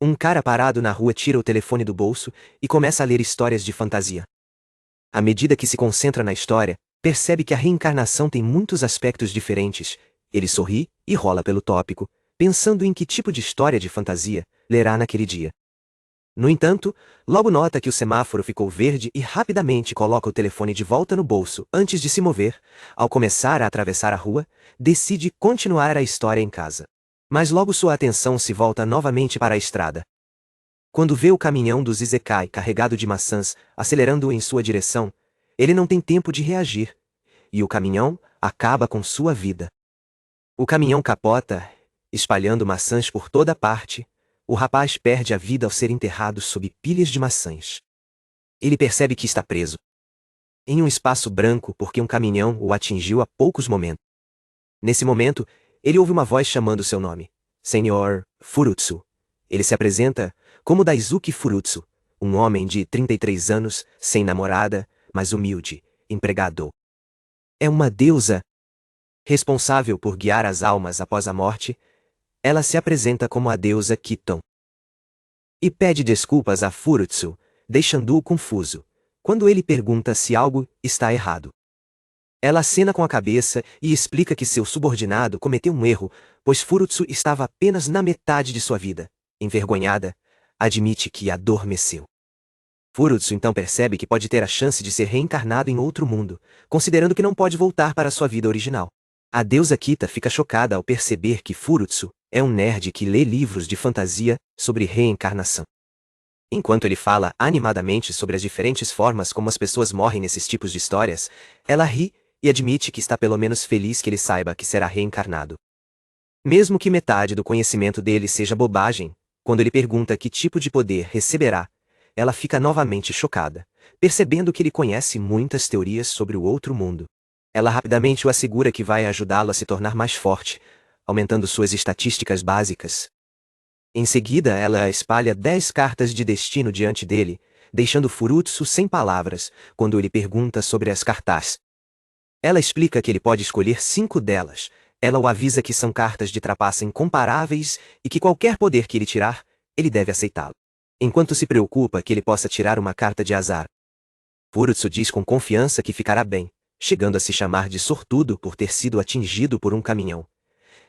Um cara parado na rua tira o telefone do bolso e começa a ler histórias de fantasia. À medida que se concentra na história, percebe que a reencarnação tem muitos aspectos diferentes. Ele sorri e rola pelo tópico, pensando em que tipo de história de fantasia lerá naquele dia. No entanto, logo nota que o semáforo ficou verde e rapidamente coloca o telefone de volta no bolso antes de se mover. Ao começar a atravessar a rua, decide continuar a história em casa. Mas logo sua atenção se volta novamente para a estrada. Quando vê o caminhão do Zizekai carregado de maçãs acelerando em sua direção, ele não tem tempo de reagir, e o caminhão acaba com sua vida. O caminhão capota, espalhando maçãs por toda parte. O rapaz perde a vida ao ser enterrado sob pilhas de maçãs. Ele percebe que está preso em um espaço branco porque um caminhão o atingiu há poucos momentos. Nesse momento, ele ouve uma voz chamando seu nome. Senhor Furutsu. Ele se apresenta como Daisuke Furutsu, um homem de 33 anos, sem namorada, mas humilde, empregado. É uma deusa responsável por guiar as almas após a morte. Ela se apresenta como a deusa Kiton. E pede desculpas a Furutsu, deixando-o confuso, quando ele pergunta se algo está errado. Ela acena com a cabeça e explica que seu subordinado cometeu um erro, pois Furutsu estava apenas na metade de sua vida. Envergonhada, admite que adormeceu. Furutsu então percebe que pode ter a chance de ser reencarnado em outro mundo, considerando que não pode voltar para sua vida original. A deusa Kita fica chocada ao perceber que Furutsu é um nerd que lê livros de fantasia sobre reencarnação. Enquanto ele fala animadamente sobre as diferentes formas como as pessoas morrem nesses tipos de histórias, ela ri e admite que está pelo menos feliz que ele saiba que será reencarnado. Mesmo que metade do conhecimento dele seja bobagem, quando ele pergunta que tipo de poder receberá, ela fica novamente chocada, percebendo que ele conhece muitas teorias sobre o outro mundo. Ela rapidamente o assegura que vai ajudá-lo a se tornar mais forte, aumentando suas estatísticas básicas. Em seguida, ela espalha 10 cartas de destino diante dele, deixando Furutsu sem palavras quando ele pergunta sobre as cartas. Ela explica que ele pode escolher 5 delas. Ela o avisa que são cartas de trapaça incomparáveis e que qualquer poder que ele tirar, ele deve aceitá-lo. Enquanto se preocupa que ele possa tirar uma carta de azar. Furutsu diz com confiança que ficará bem, chegando a se chamar de sortudo por ter sido atingido por um caminhão,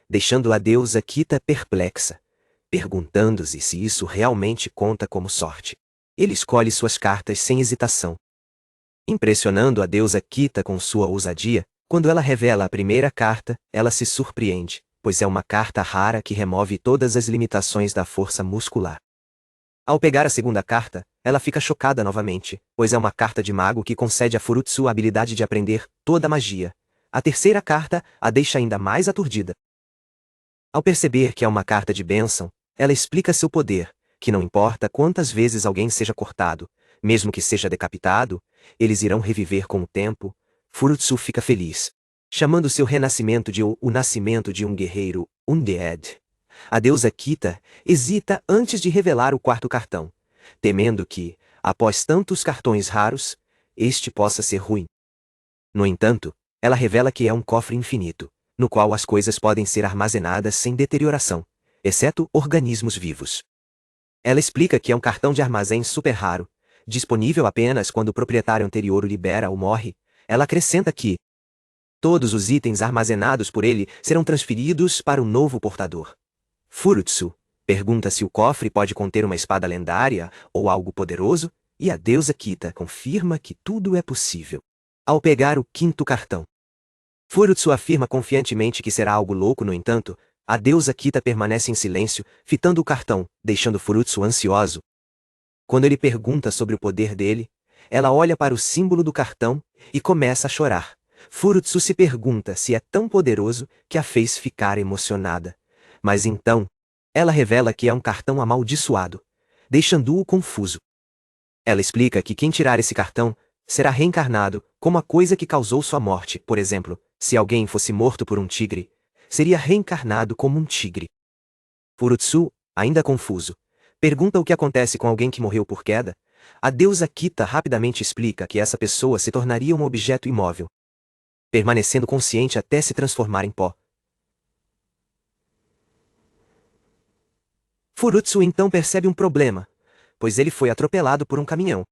deixando a deusa Kita perplexa, perguntando-se se isso realmente conta como sorte. Ele escolhe suas cartas sem hesitação, impressionando a deusa Kita com sua ousadia. Quando ela revela a primeira carta, ela se surpreende, pois é uma carta rara que remove todas as limitações da força muscular. Ao pegar a segunda carta, ela fica chocada novamente, pois é uma carta de mago que concede a Furutsu a habilidade de aprender toda a magia. A terceira carta a deixa ainda mais aturdida. Ao perceber que é uma carta de bênção, ela explica seu poder, que não importa quantas vezes alguém seja cortado, mesmo que seja decapitado, eles irão reviver com o tempo. Furutsu fica feliz, chamando seu renascimento de o nascimento de um guerreiro, Undead. A deusa Kita hesita antes de revelar o quarto cartão, temendo que, após tantos cartões raros, este possa ser ruim. No entanto, ela revela que é um cofre infinito, no qual as coisas podem ser armazenadas sem deterioração, exceto organismos vivos. Ela explica que é um cartão de armazém super raro, disponível apenas quando o proprietário anterior o libera ou morre. Ela acrescenta que todos os itens armazenados por ele serão transferidos para o novo portador. Furutsu pergunta se o cofre pode conter uma espada lendária ou algo poderoso, e a deusa Kita confirma que tudo é possível. Ao pegar o quinto cartão, Furutsu afirma confiantemente que será algo louco. No entanto, a deusa Kita permanece em silêncio, fitando o cartão, deixando Furutsu ansioso. Quando ele pergunta sobre o poder dele, ela olha para o símbolo do cartão e começa a chorar. Furutsu se pergunta se é tão poderoso que a fez ficar emocionada. Mas então, ela revela que é um cartão amaldiçoado, deixando-o confuso. Ela explica que quem tirar esse cartão será reencarnado como a coisa que causou sua morte. Por exemplo, se alguém fosse morto por um tigre, seria reencarnado como um tigre. Furutsu, ainda confuso, pergunta o que acontece com alguém que morreu por queda. A deusa Kita rapidamente explica que essa pessoa se tornaria um objeto imóvel, permanecendo consciente até se transformar em pó. Furutsu então percebe um problema, pois ele foi atropelado por um caminhão,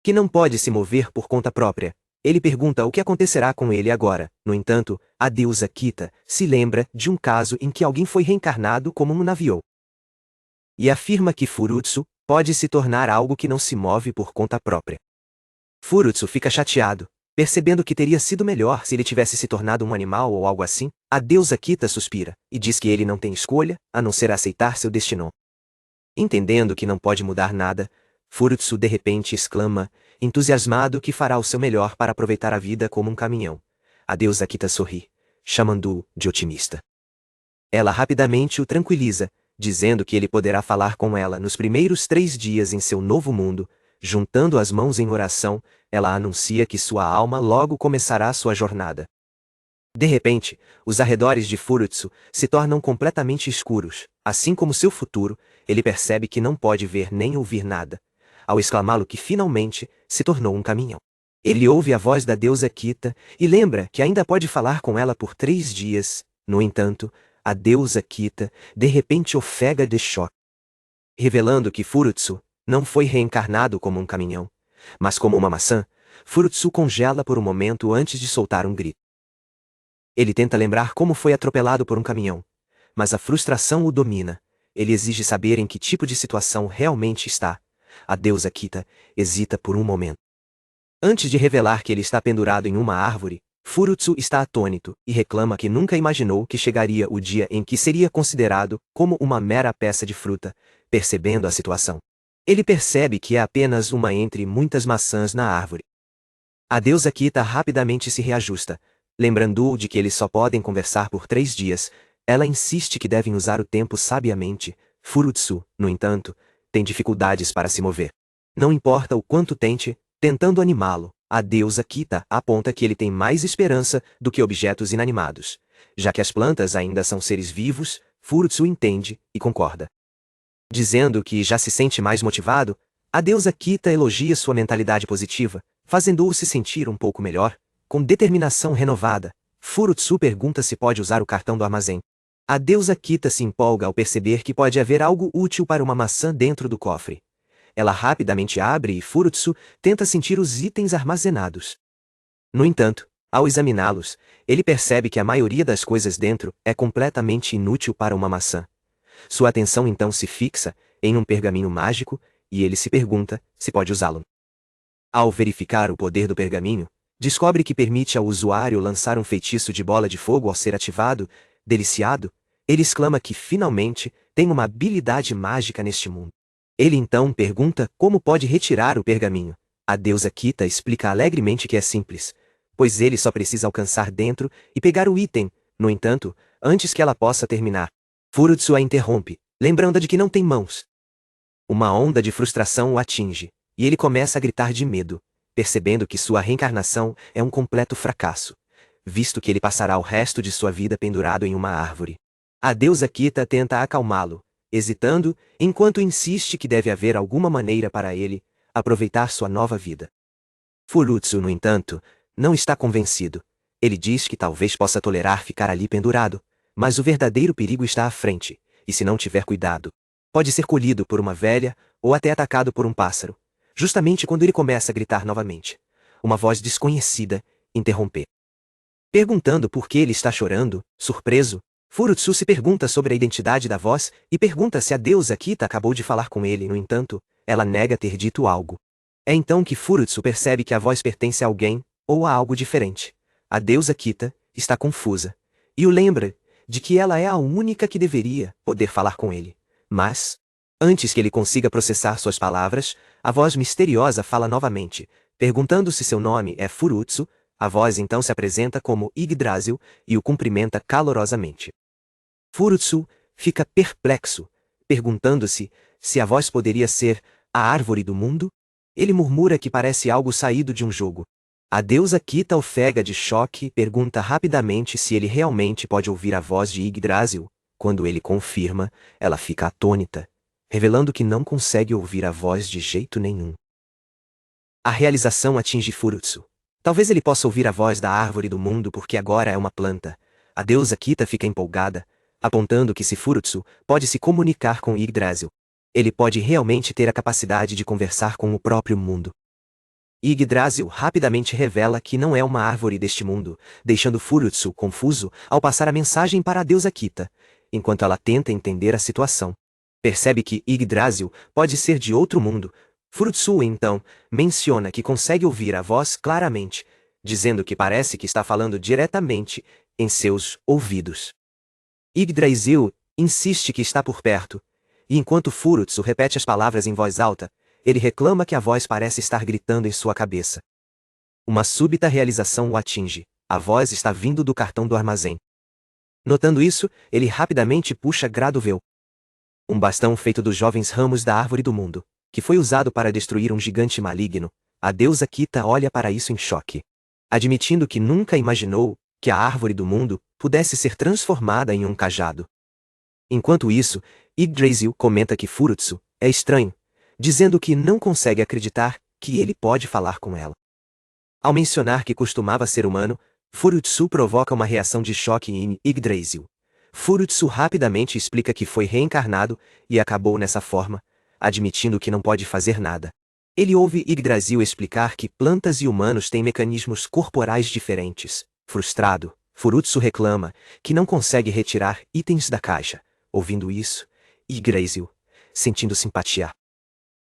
que não pode se mover por conta própria. Ele pergunta o que acontecerá com ele agora. No entanto, a deusa Kita se lembra de um caso em que alguém foi reencarnado como um navio, e afirma que Furutsu pode se tornar algo que não se move por conta própria. Furutsu fica chateado, percebendo que teria sido melhor se ele tivesse se tornado um animal ou algo assim. A deusa Kita suspira, e diz que ele não tem escolha, a não ser aceitar seu destino. Entendendo que não pode mudar nada, Furutsu de repente exclama, entusiasmado, que fará o seu melhor para aproveitar a vida como um caminhão. A deusa Kita sorri, chamando-o de otimista. Ela rapidamente o tranquiliza, dizendo que ele poderá falar com ela nos primeiros 3 dias em seu novo mundo. Juntando as mãos em oração, ela anuncia que sua alma logo começará sua jornada. De repente, os arredores de Furutsu se tornam completamente escuros, assim como seu futuro. Ele percebe que não pode ver nem ouvir nada, ao exclamá-lo que finalmente se tornou um caminhão. Ele ouve a voz da deusa Kita e lembra que ainda pode falar com ela por 3 dias. No entanto, a deusa Kita de repente ofega de choque, revelando que Furutsu não foi reencarnado como um caminhão, mas como uma maçã. Furutsu congela por um momento antes de soltar um grito. Ele tenta lembrar como foi atropelado por um caminhão, mas a frustração o domina. Ele exige saber em que tipo de situação realmente está. A deusa Kita hesita por um momento. Antes de revelar que ele está pendurado em uma árvore, Furutsu está atônito e reclama que nunca imaginou que chegaria o dia em que seria considerado como uma mera peça de fruta. Percebendo a situação, ele percebe que é apenas uma entre muitas maçãs na árvore. A deusa Kita rapidamente se reajusta, lembrando-o de que eles só podem conversar por 3 dias. Ela insiste que devem usar o tempo sabiamente. Furutsu, no entanto, tem dificuldades para se mover. Não importa o quanto tente, tentando animá-lo, a deusa Kita aponta que ele tem mais esperança do que objetos inanimados. Já que as plantas ainda são seres vivos, Furutsu entende e concorda. Dizendo que já se sente mais motivado, a deusa Kita elogia sua mentalidade positiva, fazendo-o se sentir um pouco melhor. Com determinação renovada, Furutsu pergunta se pode usar o cartão do armazém. A deusa Kita se empolga ao perceber que pode haver algo útil para uma maçã dentro do cofre. Ela rapidamente abre e Furutsu tenta sentir os itens armazenados. No entanto, ao examiná-los, ele percebe que a maioria das coisas dentro é completamente inútil para uma maçã. Sua atenção então se fixa em um pergaminho mágico, e ele se pergunta se pode usá-lo. Ao verificar o poder do pergaminho, descobre que permite ao usuário lançar um feitiço de bola de fogo ao ser ativado. Deliciado, ele exclama que finalmente tem uma habilidade mágica neste mundo. Ele então pergunta como pode retirar o pergaminho. A deusa Kita explica alegremente que é simples, pois ele só precisa alcançar dentro e pegar o item. No entanto, antes que ela possa terminar, Furutsu a interrompe, lembrando-a de que não tem mãos. Uma onda de frustração o atinge, e ele começa a gritar de medo, percebendo que sua reencarnação é um completo fracasso, visto que ele passará o resto de sua vida pendurado em uma árvore. A deusa Kita tenta acalmá-lo, hesitando, enquanto insiste que deve haver alguma maneira para ele aproveitar sua nova vida. Furutsu, no entanto, não está convencido. Ele diz que talvez possa tolerar ficar ali pendurado, mas o verdadeiro perigo está à frente, e se não tiver cuidado, pode ser colhido por uma velha ou até atacado por um pássaro. Justamente quando ele começa a gritar novamente, uma voz desconhecida interrompe. Perguntando por que ele está chorando, surpreso, Furutsu se pergunta sobre a identidade da voz e pergunta se a deusa Kita acabou de falar com ele. No entanto, ela nega ter dito algo. É então que Furutsu percebe que a voz pertence a alguém, ou a algo diferente. A deusa Kita está confusa, e o lembra de que ela é a única que deveria poder falar com ele. Mas, antes que ele consiga processar suas palavras, a voz misteriosa fala novamente, perguntando se seu nome é Furutsu. A voz então se apresenta como Yggdrasil e o cumprimenta calorosamente. Furutsu fica perplexo, perguntando-se se a voz poderia ser a árvore do mundo. Ele murmura que parece algo saído de um jogo. A deusa Kita ofega de choque e pergunta rapidamente se ele realmente pode ouvir a voz de Yggdrasil. Quando ele confirma, ela fica atônita, revelando que não consegue ouvir a voz de jeito nenhum. A realização atinge Furutsu. Talvez ele possa ouvir a voz da árvore do mundo porque agora é uma planta. A deusa Kita fica empolgada, apontando que se Furutsu pode se comunicar com Yggdrasil, ele pode realmente ter a capacidade de conversar com o próprio mundo. Yggdrasil rapidamente revela que não é uma árvore deste mundo, deixando Furutsu confuso ao passar a mensagem para a deusa Kita, enquanto ela tenta entender a situação. Percebe que Yggdrasil pode ser de outro mundo. Furutsu então menciona que consegue ouvir a voz claramente, dizendo que parece que está falando diretamente em seus ouvidos. Yggdrasil insiste que está por perto, e enquanto Furutsu repete as palavras em voz alta, ele reclama que a voz parece estar gritando em sua cabeça. Uma súbita realização o atinge: a voz está vindo do cartão do armazém. Notando isso, ele rapidamente puxa Gradovel, um bastão feito dos jovens ramos da árvore do mundo, que foi usado para destruir um gigante maligno. A deusa Kita olha para isso em choque, admitindo que nunca imaginou que a árvore do mundo pudesse ser transformada em um cajado. Enquanto isso, Yggdrasil comenta que Furutsu é estranho, dizendo que não consegue acreditar que ele pode falar com ela. Ao mencionar que costumava ser humano, Furutsu provoca uma reação de choque em Yggdrasil. Furutsu rapidamente explica que foi reencarnado e acabou nessa forma, admitindo que não pode fazer nada. Ele ouve Yggdrasil explicar que plantas e humanos têm mecanismos corporais diferentes. Frustrado, Furutsu reclama que não consegue retirar itens da caixa. Ouvindo isso, Yggdrasil, sentindo simpatia,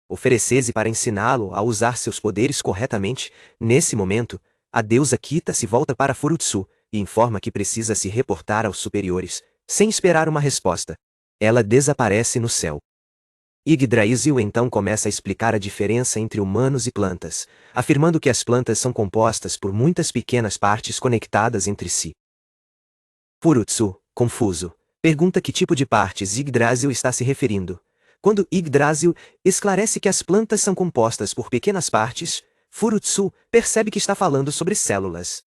oferece-se para ensiná-lo a usar seus poderes corretamente. Nesse momento, a deusa Kita se volta para Furutsu e informa que precisa se reportar aos superiores, sem esperar uma resposta. Ela desaparece no céu. Yggdrasil então começa a explicar a diferença entre humanos e plantas, afirmando que as plantas são compostas por muitas pequenas partes conectadas entre si. Furutsu, confuso, pergunta que tipo de partes Yggdrasil está se referindo. Quando Yggdrasil esclarece que as plantas são compostas por pequenas partes, Furutsu percebe que está falando sobre células.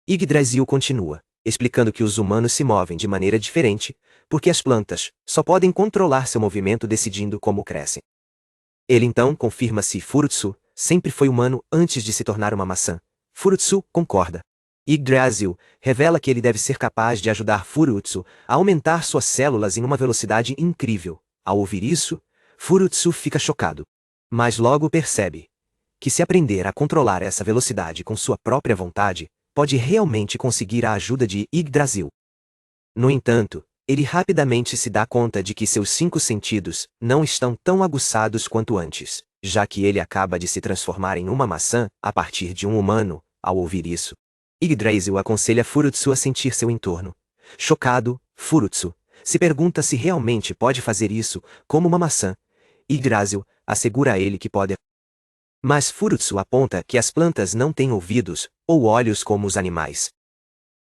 Yggdrasil continua, explicando que os humanos se movem de maneira diferente, porque as plantas só podem controlar seu movimento decidindo como crescem. Ele então confirma se Furutsu sempre foi humano antes de se tornar uma maçã. Furutsu concorda. Yggdrasil revela que ele deve ser capaz de ajudar Furutsu a aumentar suas células em uma velocidade incrível. Ao ouvir isso, Furutsu fica chocado. Mas logo percebe que se aprender a controlar essa velocidade com sua própria vontade, pode realmente conseguir a ajuda de Yggdrasil. No entanto, ele rapidamente se dá conta de que seus 5 sentidos não estão tão aguçados quanto antes, já que ele acaba de se transformar em uma maçã a partir de um humano. Ao ouvir isso, Yggdrasil aconselha Furutsu a sentir seu entorno. Chocado, Furutsu se pergunta se realmente pode fazer isso como uma maçã. Yggdrasil assegura a ele que pode. Mas Furutsu aponta que as plantas não têm ouvidos ou olhos como os animais.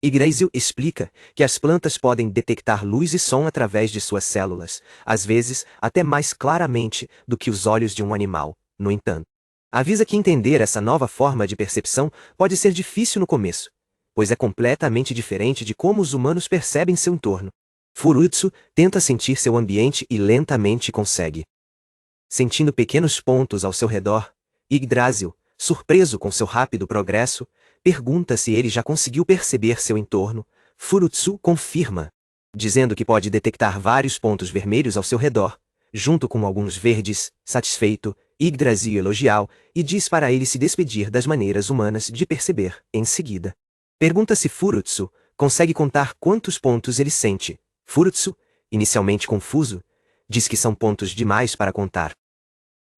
Yggdrasil explica que as plantas podem detectar luz e som através de suas células, às vezes até mais claramente do que os olhos de um animal. No entanto, avisa que entender essa nova forma de percepção pode ser difícil no começo, pois é completamente diferente de como os humanos percebem seu entorno. Furutsu tenta sentir seu ambiente e lentamente consegue. Sentindo pequenos pontos ao seu redor, Yggdrasil, surpreso com seu rápido progresso, pergunta se ele já conseguiu perceber seu entorno. Furutsu confirma, dizendo que pode detectar vários pontos vermelhos ao seu redor, junto com alguns verdes. Satisfeito, Yggdrasil elogia-o e diz para ele se despedir das maneiras humanas de perceber. Em seguida, pergunta se Furutsu consegue contar quantos pontos ele sente. Furutsu, inicialmente confuso, diz que são pontos demais para contar.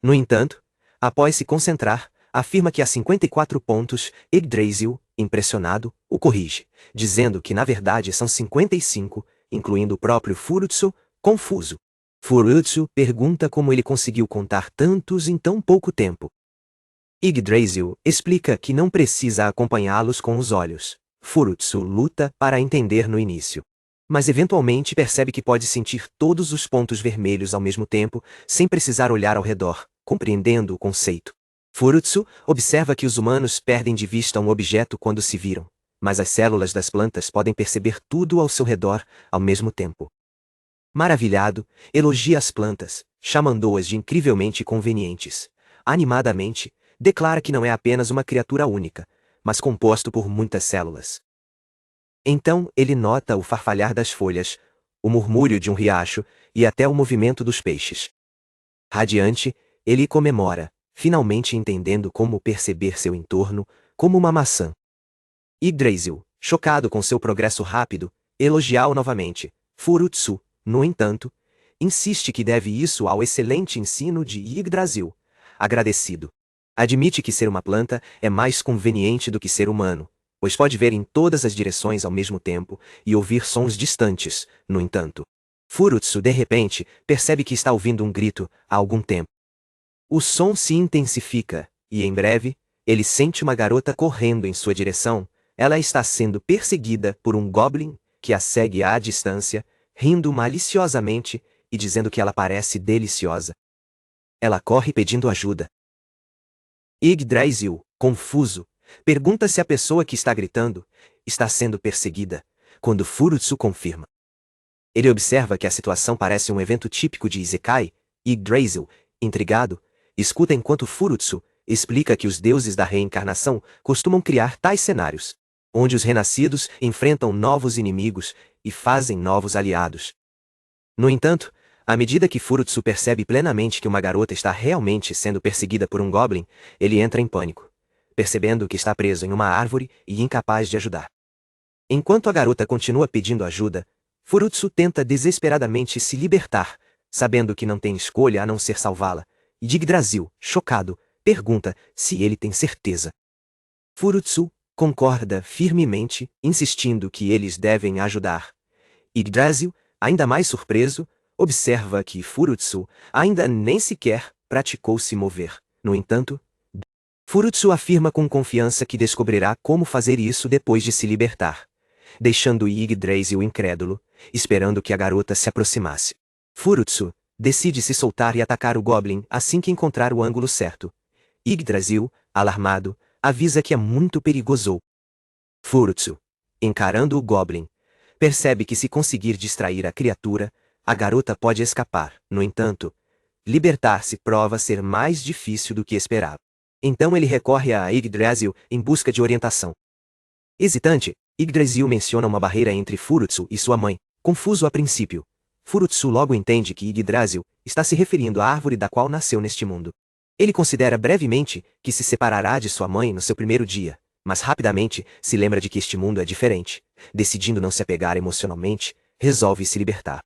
No entanto, após se concentrar, afirma que há 54 pontos. Yggdrasil, impressionado, o corrige, dizendo que na verdade são 55, incluindo o próprio Furutsu, confuso. Furutsu pergunta como ele conseguiu contar tantos em tão pouco tempo. Yggdrasil explica que não precisa acompanhá-los com os olhos. Furutsu luta para entender no início, mas eventualmente percebe que pode sentir todos os pontos vermelhos ao mesmo tempo, sem precisar olhar ao redor, compreendendo o conceito. Furutsu observa que os humanos perdem de vista um objeto quando se viram, mas as células das plantas podem perceber tudo ao seu redor ao mesmo tempo. Maravilhado, elogia as plantas, chamando-as de incrivelmente convenientes. Animadamente, declara que não é apenas uma criatura única, mas composto por muitas células. Então ele nota o farfalhar das folhas, o murmúrio de um riacho e até o movimento dos peixes. Radiante, ele comemora, finalmente entendendo como perceber seu entorno, como uma maçã. Yggdrasil, chocado com seu progresso rápido, elogia-o novamente. Furutsu, no entanto, insiste que deve isso ao excelente ensino de Yggdrasil. Agradecido. Admite que ser uma planta é mais conveniente do que ser humano, pois pode ver em todas as direções ao mesmo tempo e ouvir sons distantes, no entanto. Furutsu, de repente, percebe que está ouvindo um grito há algum tempo. O som se intensifica, e em breve, ele sente uma garota correndo em sua direção. Ela está sendo perseguida por um goblin, que a segue à distância, rindo maliciosamente e dizendo que ela parece deliciosa. Ela corre pedindo ajuda. Yggdrasil, confuso, pergunta se a pessoa que está gritando está sendo perseguida, quando Furutsu confirma. Ele observa que a situação parece um evento típico de Isekai. Yggdrasil, intrigado, escuta enquanto Furutsu explica que os deuses da reencarnação costumam criar tais cenários, onde os renascidos enfrentam novos inimigos e fazem novos aliados. No entanto, à medida que Furutsu percebe plenamente que uma garota está realmente sendo perseguida por um goblin, ele entra em pânico, percebendo que está preso em uma árvore e incapaz de ajudar. Enquanto a garota continua pedindo ajuda, Furutsu tenta desesperadamente se libertar, sabendo que não tem escolha a não ser salvá-la, e Yggdrasil, chocado, pergunta se ele tem certeza. Furutsu concorda firmemente, insistindo que eles devem ajudar. Yggdrasil, ainda mais surpreso, observa que Furutsu ainda nem sequer praticou se mover. No entanto, Furutsu afirma com confiança que descobrirá como fazer isso depois de se libertar, deixando Yggdrasil incrédulo, esperando que a garota se aproximasse. Furutsu decide se soltar e atacar o Goblin assim que encontrar o ângulo certo. Yggdrasil, alarmado, avisa que é muito perigoso. Furutsu, encarando o Goblin, percebe que se conseguir distrair a criatura, a garota pode escapar. No entanto, libertar-se prova ser mais difícil do que esperava. Então ele recorre a Yggdrasil em busca de orientação. Hesitante, Yggdrasil menciona uma barreira entre Furutsu e sua mãe, confuso a princípio. Furutsu logo entende que Yggdrasil está se referindo à árvore da qual nasceu neste mundo. Ele considera brevemente que se separará de sua mãe no seu primeiro dia, mas rapidamente se lembra de que este mundo é diferente. Decidindo não se apegar emocionalmente, resolve se libertar.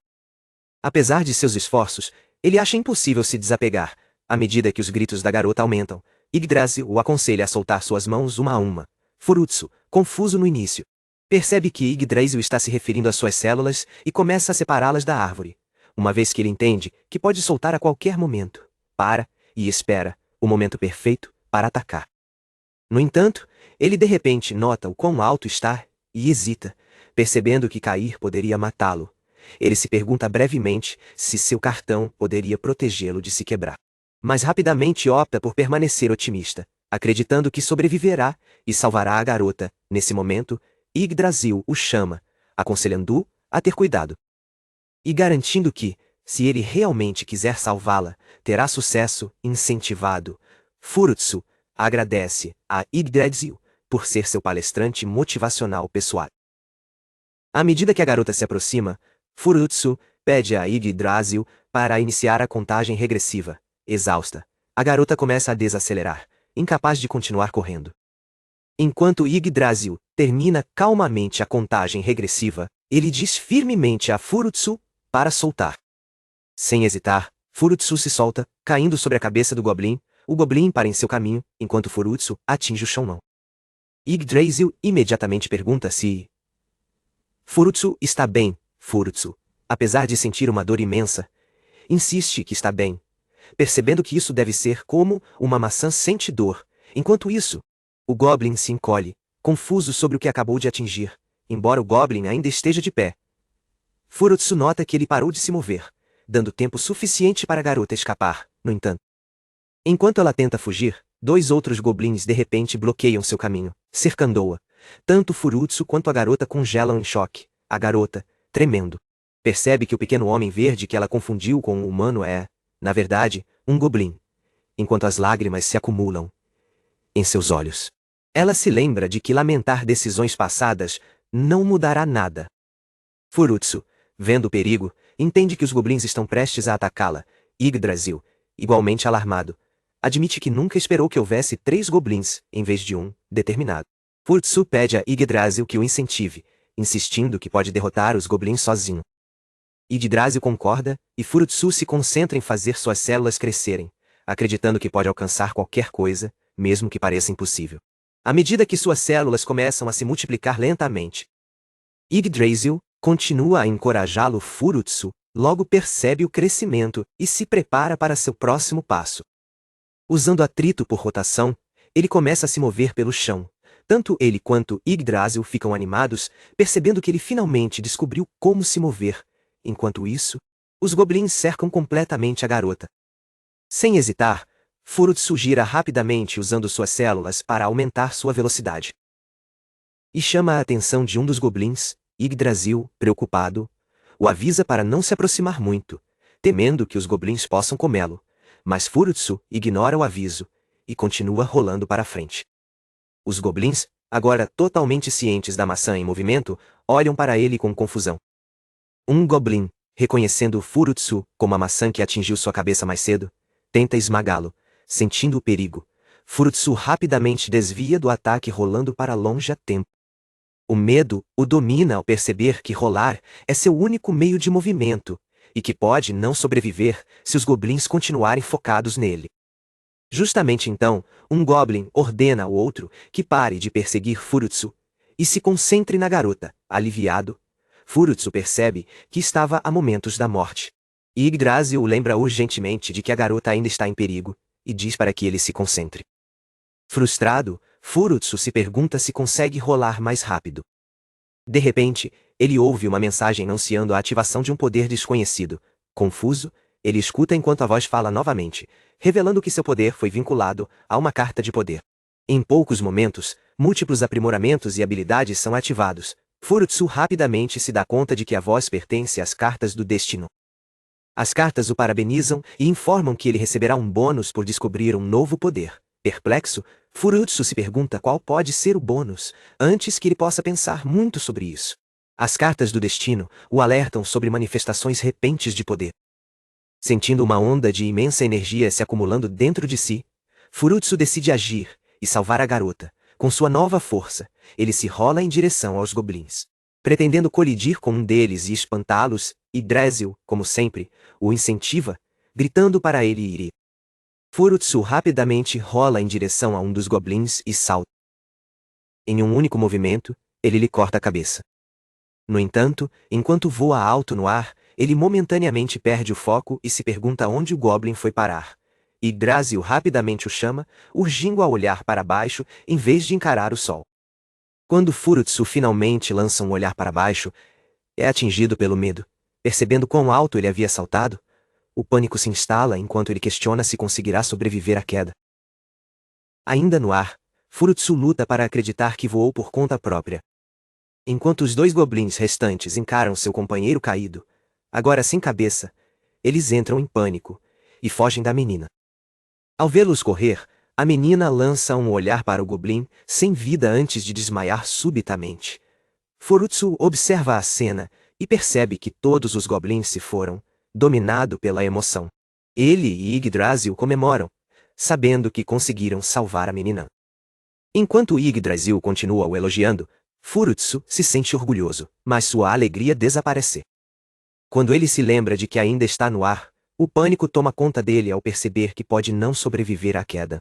Apesar de seus esforços, ele acha impossível se desapegar. À medida que os gritos da garota aumentam, Yggdrasil o aconselha a soltar suas mãos uma a uma. Furutsu, confuso no início, percebe que Yggdrasil está se referindo às suas células e começa a separá-las da árvore. Uma vez que ele entende que pode soltar a qualquer momento, para e espera o momento perfeito para atacar. No entanto, ele de repente nota o quão alto está e hesita, percebendo que cair poderia matá-lo. Ele se pergunta brevemente se seu cartão poderia protegê-lo de se quebrar. Mas rapidamente opta por permanecer otimista, acreditando que sobreviverá e salvará a garota. Nesse momento, Yggdrasil o chama, aconselhando-o a ter cuidado. E garantindo que, se ele realmente quiser salvá-la, terá sucesso incentivado. Furutsu agradece a Yggdrasil por ser seu palestrante motivacional pessoal. À medida que a garota se aproxima, Furutsu pede a Yggdrasil para iniciar a contagem regressiva. Exausta, a garota começa a desacelerar, incapaz de continuar correndo. Enquanto Yggdrasil termina calmamente a contagem regressiva, ele diz firmemente a Furutsu para soltar. Sem hesitar, Furutsu se solta, caindo sobre a cabeça do Goblin. O Goblin para em seu caminho, enquanto Furutsu atinge o chão não. Yggdrasil imediatamente pergunta se Furutsu está bem. Furutsu, apesar de sentir uma dor imensa, insiste que está bem, percebendo que isso deve ser como uma maçã sente dor. Enquanto isso, o Goblin se encolhe, confuso sobre o que acabou de atingir, embora o Goblin ainda esteja de pé. Furutsu nota que ele parou de se mover, dando tempo suficiente para a garota escapar. No entanto, enquanto ela tenta fugir, dois outros Goblins de repente bloqueiam seu caminho, cercando-a. Tanto Furutsu quanto a garota congelam em choque. A garota, tremendo, percebe que o pequeno homem verde que ela confundiu com um humano é, na verdade, um Goblin. Enquanto as lágrimas se acumulam em seus olhos, ela se lembra de que lamentar decisões passadas não mudará nada. Furutsu Vendo o perigo, entende que os goblins estão prestes a atacá-la. Yggdrasil, igualmente alarmado, admite que nunca esperou que houvesse 3 goblins, em vez de um, determinado. Furutsu pede a Yggdrasil que o incentive, insistindo que pode derrotar os goblins sozinho. Yggdrasil concorda, e Furutsu se concentra em fazer suas células crescerem, acreditando que pode alcançar qualquer coisa, mesmo que pareça impossível. À medida que suas células começam a se multiplicar lentamente, Yggdrasil continua a encorajá-lo. Furutsu logo percebe o crescimento e se prepara para seu próximo passo. Usando atrito por rotação, ele começa a se mover pelo chão. Tanto ele quanto Yggdrasil ficam animados, percebendo que ele finalmente descobriu como se mover. Enquanto isso, os goblins cercam completamente a garota. Sem hesitar, Furutsu gira rapidamente usando suas células para aumentar sua velocidade. E chama a atenção de um dos goblins. Yggdrasil, preocupado, o avisa para não se aproximar muito, temendo que os goblins possam comê-lo, mas Furutsu ignora o aviso e continua rolando para frente. Os goblins, agora totalmente cientes da maçã em movimento, olham para ele com confusão. Um goblin, reconhecendo Furutsu como a maçã que atingiu sua cabeça mais cedo, tenta esmagá-lo, sentindo o perigo. Furutsu rapidamente desvia do ataque rolando para longe a tempo. O medo o domina ao perceber que rolar é seu único meio de movimento, e que pode não sobreviver se os goblins continuarem focados nele. Justamente então, um goblin ordena ao outro que pare de perseguir Furutsu e se concentre na garota. Aliviado, Furutsu percebe que estava a momentos da morte. Yggdrasil o lembra urgentemente de que a garota ainda está em perigo, e diz para que ele se concentre. Frustrado, Furutsu se pergunta se consegue rolar mais rápido. De repente, ele ouve uma mensagem anunciando a ativação de um poder desconhecido. Confuso, ele escuta enquanto a voz fala novamente, revelando que seu poder foi vinculado a uma carta de poder. Em poucos momentos, múltiplos aprimoramentos e habilidades são ativados. Furutsu rapidamente se dá conta de que a voz pertence às cartas do destino. As cartas o parabenizam e informam que ele receberá um bônus por descobrir um novo poder. Perplexo, Furutsu se pergunta qual pode ser o bônus, antes que ele possa pensar muito sobre isso. As cartas do destino o alertam sobre manifestações repentes de poder. Sentindo uma onda de imensa energia se acumulando dentro de si, Furutsu decide agir e salvar a garota. Com sua nova força, ele se rola em direção aos goblins. Pretendendo colidir com um deles e espantá-los, Yggdrasil, como sempre, o incentiva, gritando para ele ir. Furutsu rapidamente rola em direção a um dos goblins e salta. Em um único movimento, ele lhe corta a cabeça. No entanto, enquanto voa alto no ar, ele momentaneamente perde o foco e se pergunta onde o goblin foi parar. Yggdrasil rapidamente o chama, urgindo a olhar para baixo em vez de encarar o sol. Quando Furutsu finalmente lança um olhar para baixo, é atingido pelo medo. Percebendo quão alto ele havia saltado, o pânico se instala enquanto ele questiona se conseguirá sobreviver à queda. Ainda no ar, Furutsu luta para acreditar que voou por conta própria. Enquanto os 2 goblins restantes encaram seu companheiro caído, agora sem cabeça, eles entram em pânico e fogem da menina. Ao vê-los correr, a menina lança um olhar para o goblin, sem vida antes de desmaiar subitamente. Furutsu observa a cena e percebe que todos os goblins se foram, dominado pela emoção. Ele e Yggdrasil comemoram, sabendo que conseguiram salvar a menina. Enquanto Yggdrasil continua o elogiando, Furutsu se sente orgulhoso, mas sua alegria desaparece. Quando ele se lembra de que ainda está no ar, o pânico toma conta dele ao perceber que pode não sobreviver à queda.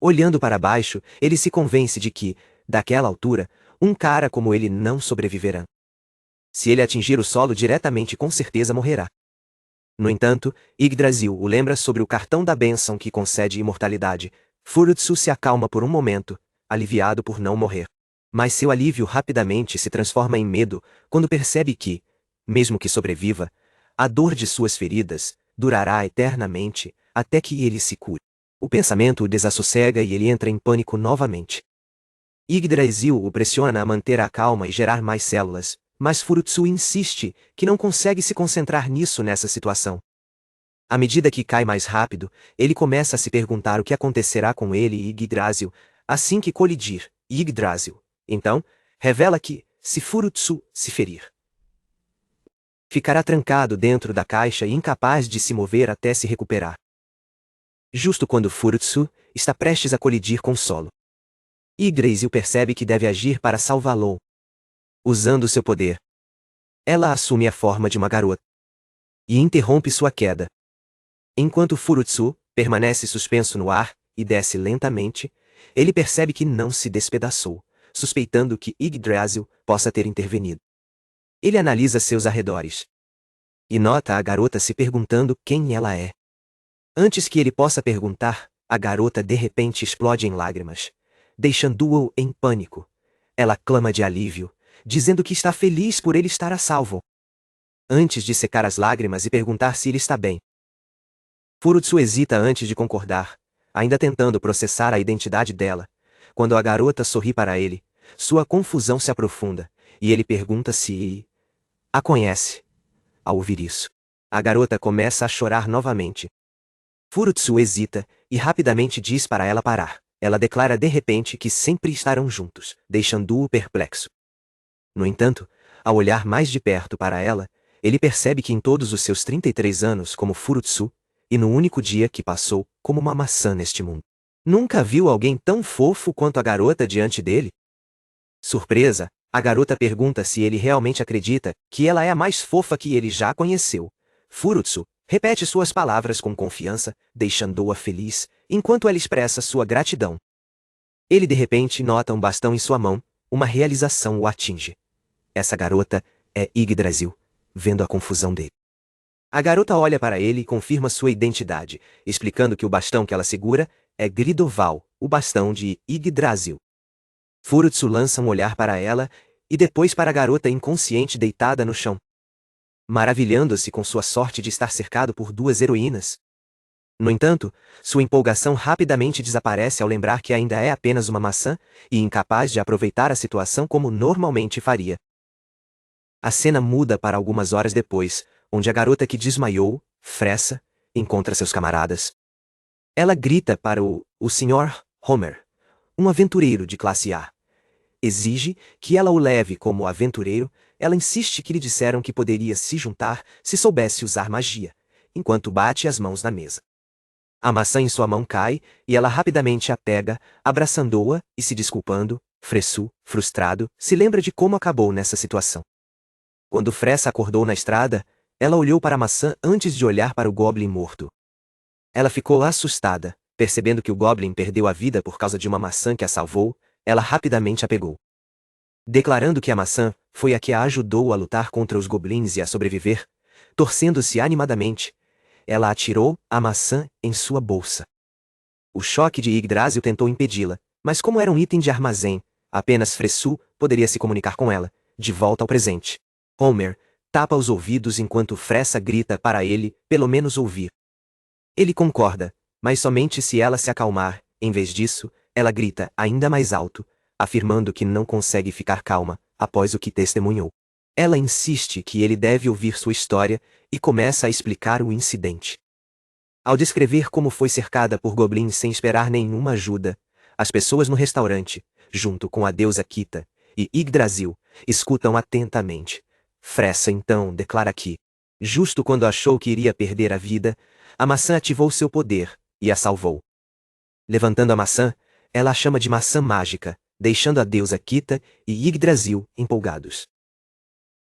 Olhando para baixo, ele se convence de que, daquela altura, um cara como ele não sobreviverá. Se ele atingir o solo diretamente, com certeza morrerá. No entanto, Yggdrasil o lembra sobre o cartão da bênção que concede imortalidade. Furutsu se acalma por um momento, aliviado por não morrer. Mas seu alívio rapidamente se transforma em medo quando percebe que, mesmo que sobreviva, a dor de suas feridas durará eternamente até que ele se cure. O pensamento o desassossega e ele entra em pânico novamente. Yggdrasil o pressiona a manter a calma e gerar mais células, mas Furutsu insiste que não consegue se concentrar nisso nessa situação. À medida que cai mais rápido, ele começa a se perguntar o que acontecerá com ele e Yggdrasil assim que colidir. Yggdrasil, então, revela que, se Furutsu se ferir, Ficará trancado dentro da caixa e incapaz de se mover até se recuperar. Justo quando Furutsu está prestes a colidir com o solo, Yggdrasil percebe que deve agir para salvá-lo. Usando seu poder, ela assume a forma de uma garota e interrompe sua queda. Enquanto Furutsu permanece suspenso no ar e desce lentamente, ele percebe que não se despedaçou, suspeitando que Yggdrasil possa ter intervenido. Ele analisa seus arredores e nota a garota se perguntando quem ela é. Antes que ele possa perguntar, a garota de repente explode em lágrimas, deixando-o em pânico. Ela clama de alívio, dizendo que está feliz por ele estar a salvo. Antes de secar as lágrimas e perguntar se ele está bem, Furutsu hesita antes de concordar, ainda tentando processar a identidade dela. Quando a garota sorri para ele, sua confusão se aprofunda, e ele pergunta se a conhece. Ao ouvir isso, a garota começa a chorar novamente. Furutsu hesita, e rapidamente diz para ela parar. Ela declara de repente que sempre estarão juntos, deixando-o perplexo. No entanto, ao olhar mais de perto para ela, ele percebe que em todos os seus 33 anos como Furutsu, e no único dia que passou como uma maçã neste mundo, nunca viu alguém tão fofo quanto a garota diante dele. Surpresa, a garota pergunta se ele realmente acredita que ela é a mais fofa que ele já conheceu. Furutsu repete suas palavras com confiança, deixando-a feliz, enquanto ela expressa sua gratidão. Ele de repente nota um bastão em sua mão, uma realização o atinge. Essa garota é Yggdrasil, vendo a confusão dele. A garota olha para ele e confirma sua identidade, explicando que o bastão que ela segura é Gridoval, o bastão de Yggdrasil. Furutsu lança um olhar para ela, e depois para a garota inconsciente deitada no chão, maravilhando-se com sua sorte de estar cercado por duas heroínas. No entanto, sua empolgação rapidamente desaparece ao lembrar que ainda é apenas uma maçã, e incapaz de aproveitar a situação como normalmente faria. A cena muda para algumas horas depois, onde a garota que desmaiou, Fressa, encontra seus camaradas. Ela grita para o Sr. Homer, um aventureiro de classe A. Exige que ela o leve como aventureiro. Ela insiste que lhe disseram que poderia se juntar se soubesse usar magia, enquanto bate as mãos na mesa. A maçã em sua mão cai, e ela rapidamente a pega, abraçando-a e se desculpando. Fressu, frustrado, se lembra de como acabou nessa situação. Quando Fressa acordou na estrada, ela olhou para a maçã antes de olhar para o Goblin morto. Ela ficou assustada, percebendo que o Goblin perdeu a vida por causa de uma maçã que a salvou. Ela rapidamente a pegou, declarando que a maçã foi a que a ajudou a lutar contra os goblins e a sobreviver. Torcendo-se animadamente, ela atirou a maçã em sua bolsa. O choque de Yggdrasil tentou impedi-la, mas como era um item de armazém, apenas Fressu poderia se comunicar com ela, de volta ao presente. Homer tapa os ouvidos enquanto Fressa grita para ele, pelo menos ouvir. Ele concorda, mas somente se ela se acalmar. Em vez disso, ela grita ainda mais alto, afirmando que não consegue ficar calma após o que testemunhou. Ela insiste que ele deve ouvir sua história e começa a explicar o incidente. Ao descrever como foi cercada por goblins sem esperar nenhuma ajuda, as pessoas no restaurante, junto com a deusa Kita e Yggdrasil, escutam atentamente. Fressa então declara que, justo quando achou que iria perder a vida, a maçã ativou seu poder e a salvou. Levantando a maçã, ela a chama de maçã mágica, deixando a deusa Kita e Yggdrasil empolgados.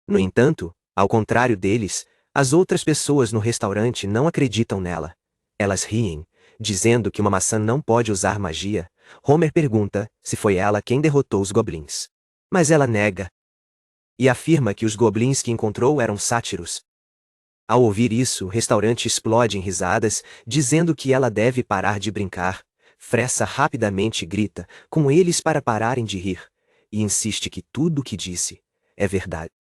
No entanto, ao contrário deles, as outras pessoas no restaurante não acreditam nela. Elas riem, dizendo que uma maçã não pode usar magia. Homer pergunta se foi ela quem derrotou os goblins. Mas ela nega e afirma que os goblins que encontrou eram sátiros. Ao ouvir isso, o restaurante explode em risadas, dizendo que ela deve parar de brincar. Fressa rapidamente grita com eles para pararem de rir, e insiste que tudo o que disse é verdade.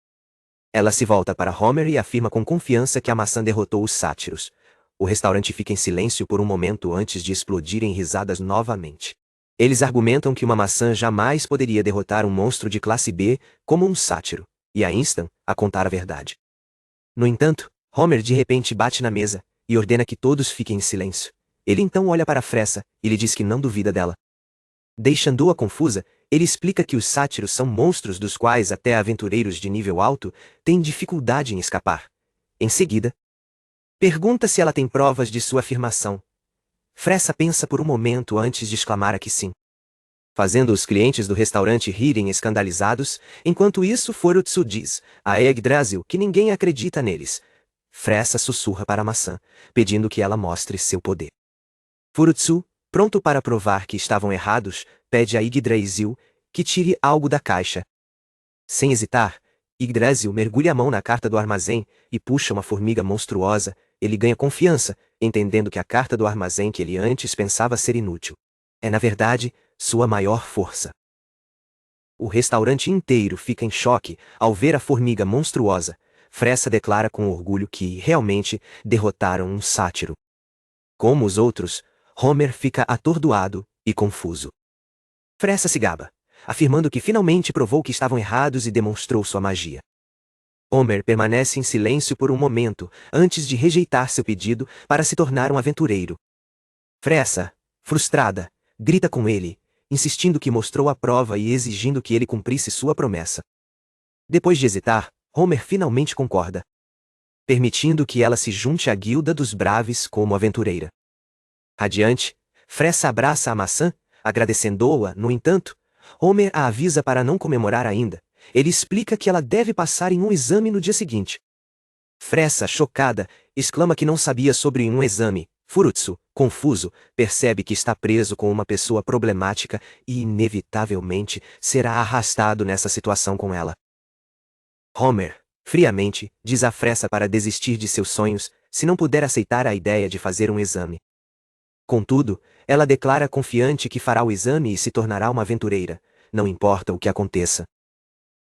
Ela se volta para Homer e afirma com confiança que a maçã derrotou os sátiros. O restaurante fica em silêncio por um momento antes de explodir em risadas novamente. Eles argumentam que uma maçã jamais poderia derrotar um monstro de classe B como um sátiro, e a instam a contar a verdade. No entanto, Homer de repente bate na mesa e ordena que todos fiquem em silêncio. Ele então olha para Fressa e lhe diz que não duvida dela. Deixando-a confusa, ele explica que os sátiros são monstros dos quais até aventureiros de nível alto têm dificuldade em escapar, Em seguida, pergunta se ela tem provas de sua afirmação. Fressa pensa por um momento antes de exclamar que sim, fazendo os clientes do restaurante rirem escandalizados. Enquanto isso, Furutsu diz a Yggdrasil que ninguém acredita neles. Fressa sussurra para a maçã, pedindo que ela mostre seu poder. Furutsu, pronto para provar que estavam errados, pede a Yggdrasil que tire algo da caixa. Sem hesitar, Yggdrasil mergulha a mão na carta do armazém e puxa uma formiga monstruosa. Ele ganha confiança, entendendo que a carta do armazém que ele antes pensava ser inútil é, na verdade, sua maior força. O restaurante inteiro fica em choque ao ver a formiga monstruosa. Fressa declara com orgulho que, realmente, derrotaram um sátiro. Como os outros, Homer fica atordoado e confuso. Fressa se gaba, afirmando que finalmente provou que estavam errados e demonstrou sua magia. Homer permanece em silêncio por um momento, antes de rejeitar seu pedido para se tornar um aventureiro. Fressa, frustrada, grita com ele, insistindo que mostrou a prova e exigindo que ele cumprisse sua promessa. Depois de hesitar, Homer finalmente concorda, permitindo que ela se junte à guilda dos Braves como aventureira. Radiante, Fressa abraça a maçã, agradecendo-a. No entanto, Homer a avisa para não comemorar ainda. Ele explica que ela deve passar em um exame no dia seguinte. Fressa, chocada, exclama que não sabia sobre um exame. Furutsu, confuso, percebe que está preso com uma pessoa problemática e inevitavelmente será arrastado nessa situação com ela. Homer, friamente, diz a Fressa para desistir de seus sonhos se não puder aceitar a ideia de fazer um exame. Contudo, ela declara confiante que fará o exame e se tornará uma aventureira, não importa o que aconteça.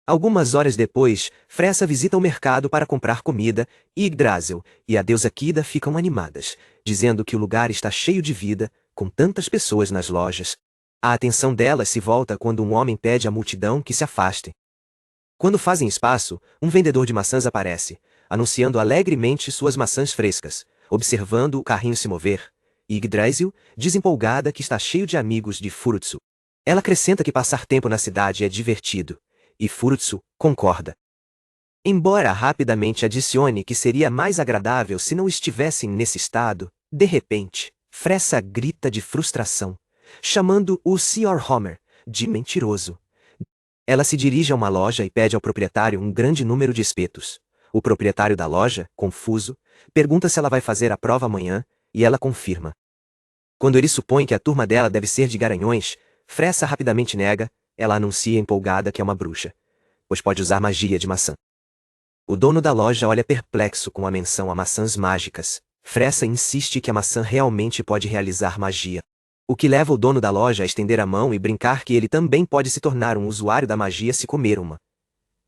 Algumas horas depois, Fressa visita o mercado para comprar comida, e Yggdrasil e a deusa Kida ficam animadas, dizendo que o lugar está cheio de vida, com tantas pessoas nas lojas. A atenção delas se volta quando um homem pede à multidão que se afastem. Quando fazem espaço, um vendedor de maçãs aparece, anunciando alegremente suas maçãs frescas, observando o carrinho se mover. Yggdrasil, desempolgada que está cheio de amigos de Furutsu. Ela acrescenta que passar tempo na cidade é divertido, e Furutsu concorda. Embora rapidamente adicione que seria mais agradável se não estivessem nesse estado, de repente, Fressa grita de frustração, chamando o Sr. Homer de mentiroso. Ela se dirige a uma loja e pede ao proprietário um grande número de espetos. O proprietário da loja, confuso, pergunta se ela vai fazer a prova amanhã, e ela confirma. Quando ele supõe que a turma dela deve ser de garanhões, Fressa rapidamente nega. Ela anuncia empolgada que é uma bruxa, pois pode usar magia de maçã. O dono da loja olha perplexo com a menção a maçãs mágicas. Fressa insiste que a maçã realmente pode realizar magia, o que leva o dono da loja a estender a mão e brincar que ele também pode se tornar um usuário da magia se comer uma.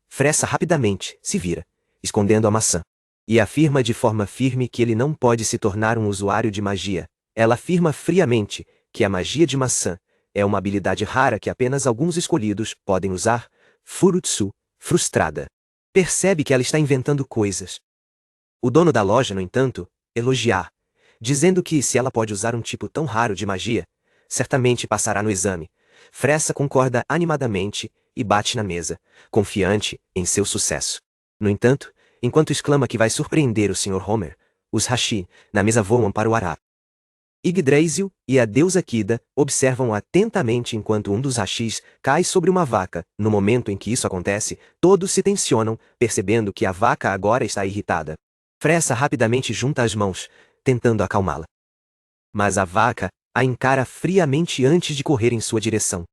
Fressa rapidamente se vira, escondendo a maçã, e afirma de forma firme que ele não pode se tornar um usuário de magia. Ela afirma friamente que a magia de maçã é uma habilidade rara que apenas alguns escolhidos podem usar. Furutsu, frustrada, percebe que ela está inventando coisas. O dono da loja, no entanto, elogia, dizendo que se ela pode usar um tipo tão raro de magia, certamente passará no exame. Fressa concorda animadamente e bate na mesa, confiante em seu sucesso. No entanto, enquanto exclama que vai surpreender o Sr. Homer, os Hashi, na mesa voam para o ar. Yggdrasil e a deusa Kida observam atentamente enquanto um dos Hashis cai sobre uma vaca. No momento em que isso acontece, todos se tensionam, percebendo que a vaca agora está irritada. Fressa rapidamente junta as mãos, tentando acalmá-la. Mas a vaca a encara friamente antes de correr em sua direção.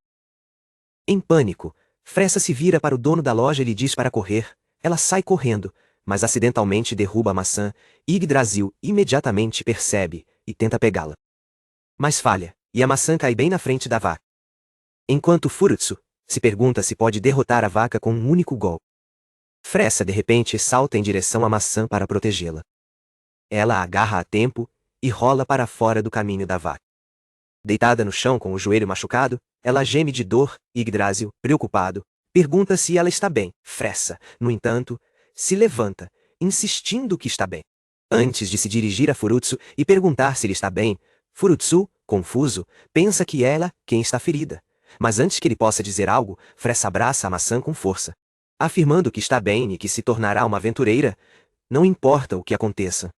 Em pânico, Fressa se vira para o dono da loja e lhe diz para correr. Ela sai correndo, mas acidentalmente derruba a maçã. Yggdrasil imediatamente percebe e tenta pegá-la. Mas falha, e a maçã cai bem na frente da vaca. Enquanto Furutsu se pergunta se pode derrotar a vaca com um único golpe. Fressa de repente salta em direção à maçã para protegê-la. Ela a agarra a tempo e rola para fora do caminho da vaca. Deitada no chão com o joelho machucado, ela geme de dor. Yggdrasil, preocupado, pergunta se ela está bem. Fressa, no entanto, se levanta, insistindo que está bem. Antes de se dirigir a Furutsu e perguntar se ele está bem, Furutsu, confuso, pensa que ela quem está ferida. Mas antes que ele possa dizer algo, Fressa abraça a maçã com força, afirmando que está bem e que se tornará uma aventureira. não importa o que aconteça.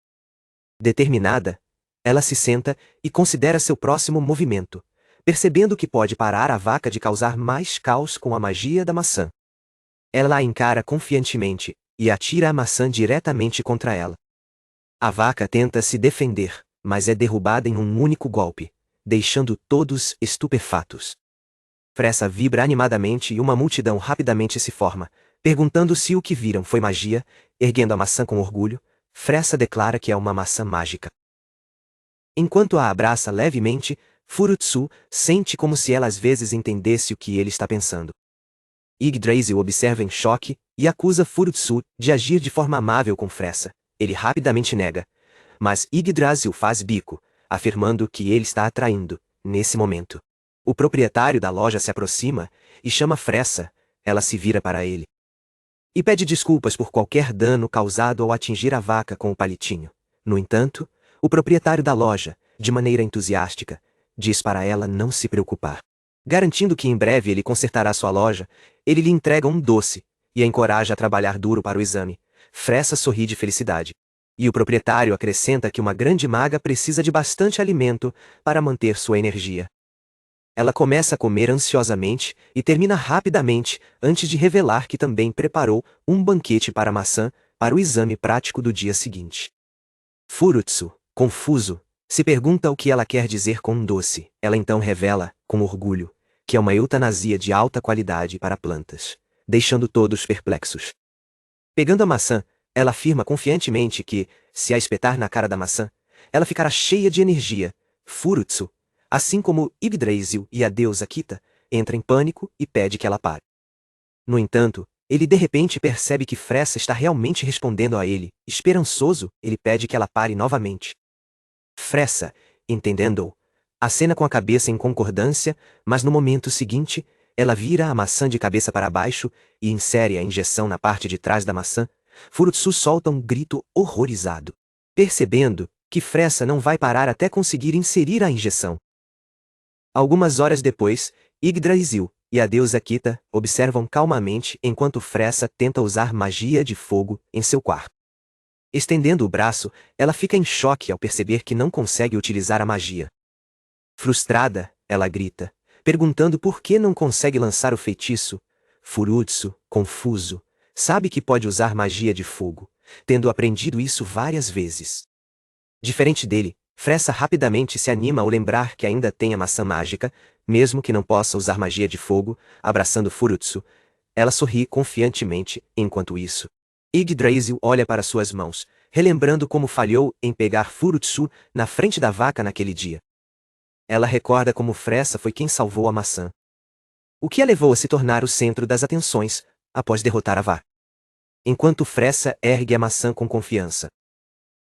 Determinada, ela se senta e considera seu próximo movimento, percebendo que pode parar a vaca de causar mais caos com a magia da maçã. Ela a encara confiantemente e atira a maçã diretamente contra ela. A vaca tenta se defender, mas é derrubada em um único golpe, deixando todos estupefatos. Fressa vibra animadamente e uma multidão rapidamente se forma, perguntando se o que viram foi magia. Erguendo a maçã com orgulho, Fressa declara que é uma maçã mágica. Enquanto a abraça levemente, Furutsu sente como se ela às vezes entendesse o que ele está pensando. Yggdrasil observa em choque e acusa Furutsu de agir de forma amável com Fressa. Ele rapidamente nega, mas Yggdrasil faz bico, afirmando que ele está atraindo, nesse momento. O proprietário da loja se aproxima e chama Fressa. Ela se vira para ele e pede desculpas por qualquer dano causado ao atingir a vaca com o palitinho. No entanto, o proprietário da loja, de maneira entusiástica, diz para ela não se preocupar. Garantindo que em breve ele consertará sua loja, ele lhe entrega um doce e a encoraja a trabalhar duro para o exame. Fressa sorri de felicidade. E o proprietário acrescenta que uma grande maga precisa de bastante alimento para manter sua energia. Ela começa a comer ansiosamente e termina rapidamente, antes de revelar que também preparou um banquete para a maçã, para o exame prático do dia seguinte. Furutsu, confuso, se pergunta o que ela quer dizer com um doce. Ela então revela, com orgulho, que é uma eutanasia de alta qualidade para plantas, deixando todos perplexos. Pegando a maçã, ela afirma confiantemente que, se a espetar na cara da maçã, ela ficará cheia de energia. Furutsu, assim como Yggdrasil e a deusa Kita, entra em pânico e pede que ela pare. No entanto, ele de repente percebe que Fressa está realmente respondendo a ele. Esperançoso, ele pede que ela pare novamente. Fressa, entendendo-o, acena com a cabeça em concordância, mas no momento seguinte, ela vira a maçã de cabeça para baixo e insere a injeção na parte de trás da maçã. Furutsu solta um grito horrorizado, percebendo que Fressa não vai parar até conseguir inserir a injeção. Algumas horas depois, Yggdrasil e a deusa Kita observam calmamente enquanto Fressa tenta usar magia de fogo em seu quarto. Estendendo o braço, ela fica em choque ao perceber que não consegue utilizar a magia. Frustrada, ela grita, perguntando por que não consegue lançar o feitiço. Furutsu, confuso, sabe que pode usar magia de fogo, tendo aprendido isso várias vezes. Diferente dele, Fressa rapidamente se anima ao lembrar que ainda tem a maçã mágica, mesmo que não possa usar magia de fogo. Abraçando Furutsu, ela sorri confiantemente. Enquanto isso, Yggdrasil olha para suas mãos, relembrando como falhou em pegar Furutsu na frente da vaca naquele dia. Ela recorda como Fressa foi quem salvou a maçã, o que a levou a se tornar o centro das atenções, após derrotar a vaca. Enquanto Fressa ergue a maçã com confiança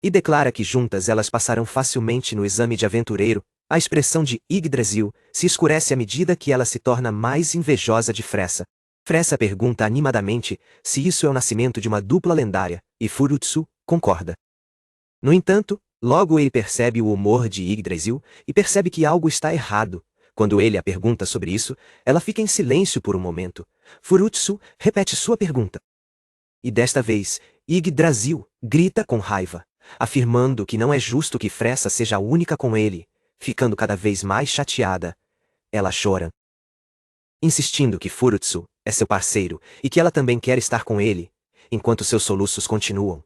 e declara que juntas elas passarão facilmente no exame de aventureiro, a expressão de Yggdrasil se escurece à medida que ela se torna mais invejosa de Fressa. Fressa pergunta animadamente se isso é o nascimento de uma dupla lendária, e Furutsu concorda. No entanto, logo ele percebe o humor de Yggdrasil e percebe que algo está errado. Quando ele a pergunta sobre isso, ela fica em silêncio por um momento. Furutsu repete sua pergunta. E desta vez, Yggdrasil grita com raiva, afirmando que não é justo que Fressa seja a única com ele. Ficando cada vez mais chateada, ela chora, insistindo que Furutsu é seu parceiro e que ela também quer estar com ele. Enquanto seus soluços continuam,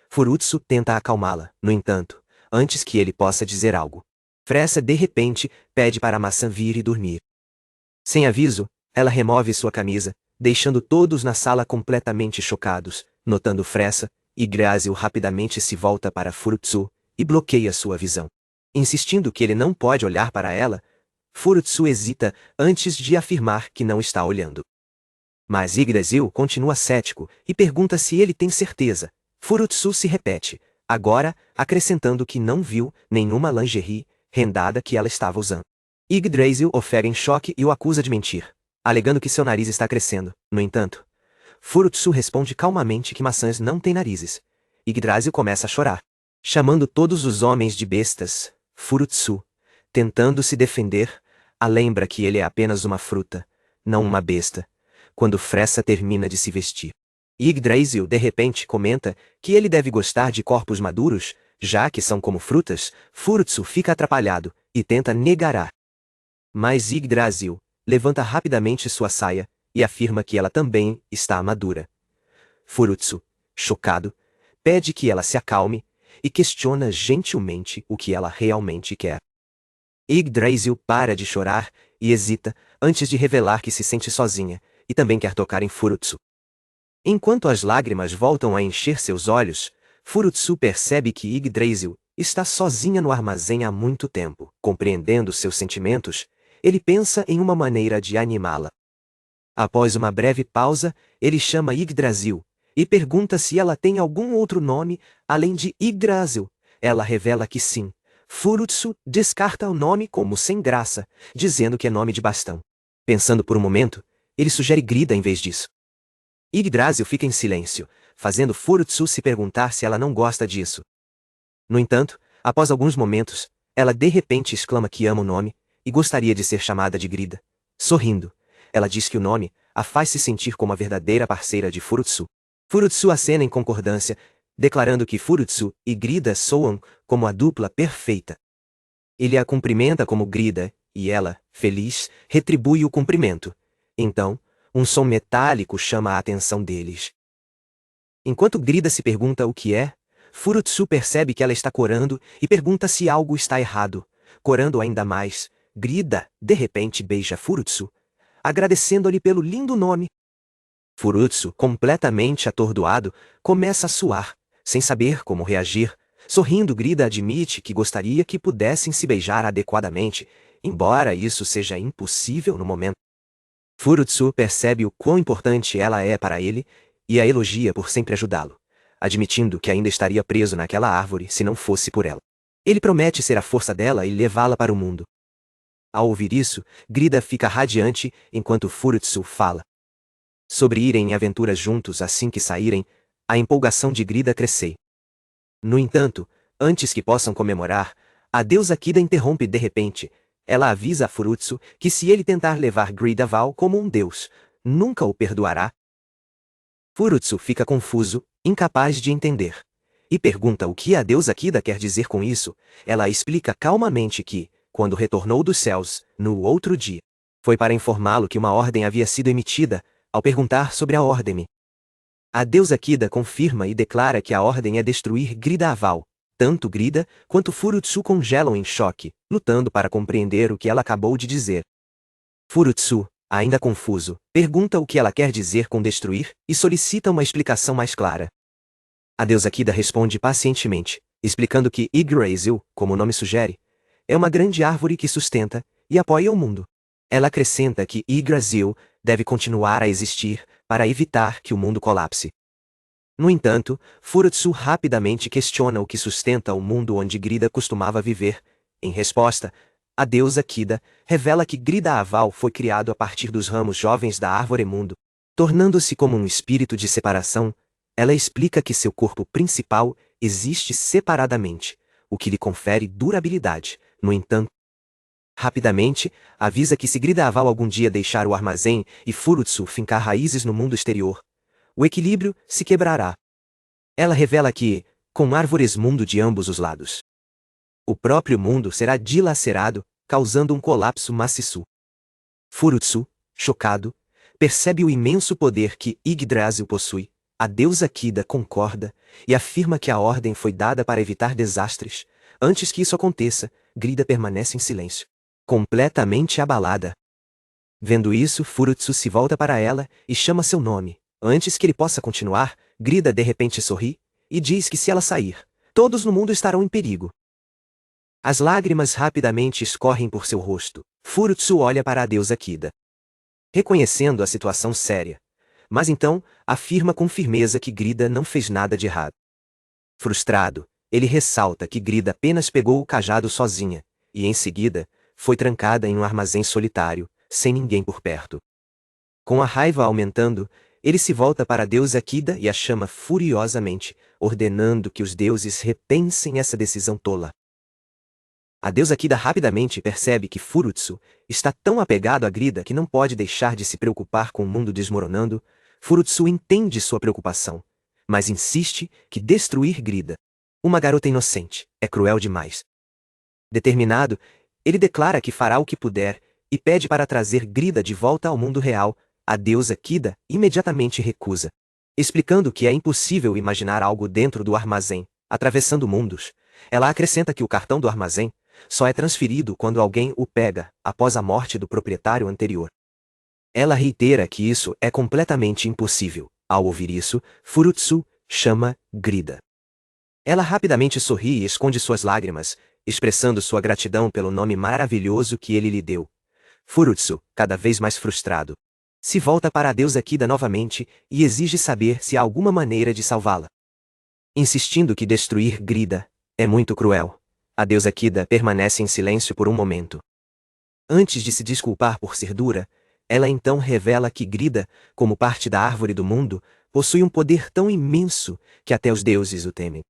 Furutsu tenta acalmá-la. No entanto, antes que ele possa dizer algo, Fressa de repente pede para a maçã vir e dormir. Sem aviso, ela remove sua camisa, deixando todos na sala completamente chocados. Notando Fressa, Yggdrasil rapidamente se volta para Furutsu e bloqueia sua visão, insistindo que ele não pode olhar para ela. Furutsu hesita antes de afirmar que não está olhando. Mas Yggdrasil continua cético e pergunta se ele tem certeza. Furutsu se repete, agora acrescentando que não viu nenhuma lingerie rendada que ela estava usando. Yggdrasil ofega em choque e o acusa de mentir, alegando que seu nariz está crescendo. No entanto, Furutsu responde calmamente que maçãs não têm narizes. Yggdrasil começa a chorar, chamando todos os homens de bestas. Furutsu, tentando se defender, a lembra que ele é apenas uma fruta, não uma besta. Quando Fressa termina de se vestir, Yggdrasil de repente comenta que ele deve gostar de corpos maduros, já que são como frutas. Furutsu fica atrapalhado e tenta negar. Mas Yggdrasil levanta rapidamente sua saia e afirma que ela também está madura. Furutsu, chocado, pede que ela se acalme e questiona gentilmente o que ela realmente quer. Yggdrasil para de chorar e hesita antes de revelar que se sente sozinha e também quer tocar em Furutsu. Enquanto as lágrimas voltam a encher seus olhos, Furutsu percebe que Yggdrasil está sozinha no armazém há muito tempo. Compreendendo seus sentimentos, ele pensa em uma maneira de animá-la. Após uma breve pausa, ele chama Yggdrasil e pergunta se ela tem algum outro nome além de Yggdrasil. Ela revela que sim. Furutsu descarta o nome como sem graça, dizendo que é nome de bastão. Pensando por um momento, ele sugere Grida em vez disso. Yggdrasil fica em silêncio, fazendo Furutsu se perguntar se ela não gosta disso. No entanto, após alguns momentos, ela de repente exclama que ama o nome e gostaria de ser chamada de Grida. Sorrindo, ela diz que o nome a faz se sentir como a verdadeira parceira de Furutsu. Furutsu acena em concordância, declarando que Furutsu e Grida soam como a dupla perfeita. Ele a cumprimenta como Grida, e ela, feliz, retribui o cumprimento. Então, um som metálico chama a atenção deles. Enquanto Grida se pergunta o que é, Furutsu percebe que ela está corando e pergunta se algo está errado. Corando ainda mais, Grida, de repente beija Furutsu, agradecendo-lhe pelo lindo nome. Furutsu, completamente atordoado, começa a suar, sem saber como reagir. Sorrindo, Grida admite que gostaria que pudessem se beijar adequadamente, embora isso seja impossível no momento. Furutsu percebe o quão importante ela é para ele e a elogia por sempre ajudá-lo, admitindo que ainda estaria preso naquela árvore se não fosse por ela. Ele promete ser a força dela e levá-la para o mundo. Ao ouvir isso, Grida fica radiante enquanto Furutsu fala sobre irem em aventuras juntos assim que saírem. A empolgação de Grida cresce. No entanto, antes que possam comemorar, a deusa Kida interrompe de repente. Ela avisa a Furutsu que se ele tentar levar Grida Val como um deus, nunca o perdoará. Furutsu fica confuso, incapaz de entender, e pergunta o que a deusa Kida quer dizer com isso. Ela explica calmamente que, quando retornou dos céus, no outro dia, foi para informá-lo que uma ordem havia sido emitida. Ao perguntar sobre a ordem, a deusa Kida confirma e declara que a ordem é destruir Grida Val. Tanto Grida quanto Furutsu congelam em choque, lutando para compreender o que ela acabou de dizer. Furutsu, ainda confuso, pergunta o que ela quer dizer com destruir e solicita uma explicação mais clara. A deusa Kida responde pacientemente, explicando que Yggdrasil, como o nome sugere, é uma grande árvore que sustenta e apoia o mundo. Ela acrescenta que Yggdrasil deve continuar a existir para evitar que o mundo colapse. No entanto, Furutsu rapidamente questiona o que sustenta o mundo onde Grida costumava viver. Em resposta, a deusa Kida revela que Grida Aval foi criado a partir dos ramos jovens da árvore mundo. Tornando-se como um espírito de separação, ela explica que seu corpo principal existe separadamente, o que lhe confere durabilidade. No entanto, rapidamente, avisa que se Grida Aval algum dia deixar o armazém e Furutsu fincar raízes no mundo exterior, o equilíbrio se quebrará. Ela revela que, com árvores mundo de ambos os lados, o próprio mundo será dilacerado, causando um colapso maciço. Furutsu, chocado, percebe o imenso poder que Yggdrasil possui. A deusa Kida concorda e afirma que a ordem foi dada para evitar desastres. Antes que isso aconteça, Grida permanece em silêncio, completamente abalada. Vendo isso, Furutsu se volta para ela e chama seu nome. Antes que ele possa continuar, Grida de repente sorri e diz que se ela sair, todos no mundo estarão em perigo. As lágrimas rapidamente escorrem por seu rosto. Furutsu olha para a deusa Kida, reconhecendo a situação séria, mas então afirma com firmeza que Grida não fez nada de errado. Frustrado, ele ressalta que Grida apenas pegou o cajado sozinha, e em seguida, foi trancada em um armazém solitário, sem ninguém por perto. Com a raiva aumentando, ele se volta para a deusa Kida e a chama furiosamente, ordenando que os deuses repensem essa decisão tola. A deusa Kida rapidamente percebe que Furutsu está tão apegado a Grida que não pode deixar de se preocupar com o mundo desmoronando. Furutsu entende sua preocupação, mas insiste que destruir Grida, uma garota inocente, é cruel demais. Determinado, ele declara que fará o que puder e pede para trazer Grida de volta ao mundo real. A deusa Kida imediatamente recusa, explicando que é impossível imaginar algo dentro do armazém, atravessando mundos. Ela acrescenta que o cartão do armazém só é transferido quando alguém o pega, após a morte do proprietário anterior. Ela reitera que isso é completamente impossível. Ao ouvir isso, Furutsu chama Grida. Ela rapidamente sorri e esconde suas lágrimas, expressando sua gratidão pelo nome maravilhoso que ele lhe deu. Furutsu, cada vez mais frustrado, se volta para a deusa Kida novamente e exige saber se há alguma maneira de salvá-la. Insistindo que destruir Grida é muito cruel, a deusa Kida permanece em silêncio por um momento. Antes de se desculpar por ser dura, ela então revela que Grida, como parte da árvore do mundo, possui um poder tão imenso que até os deuses o temem.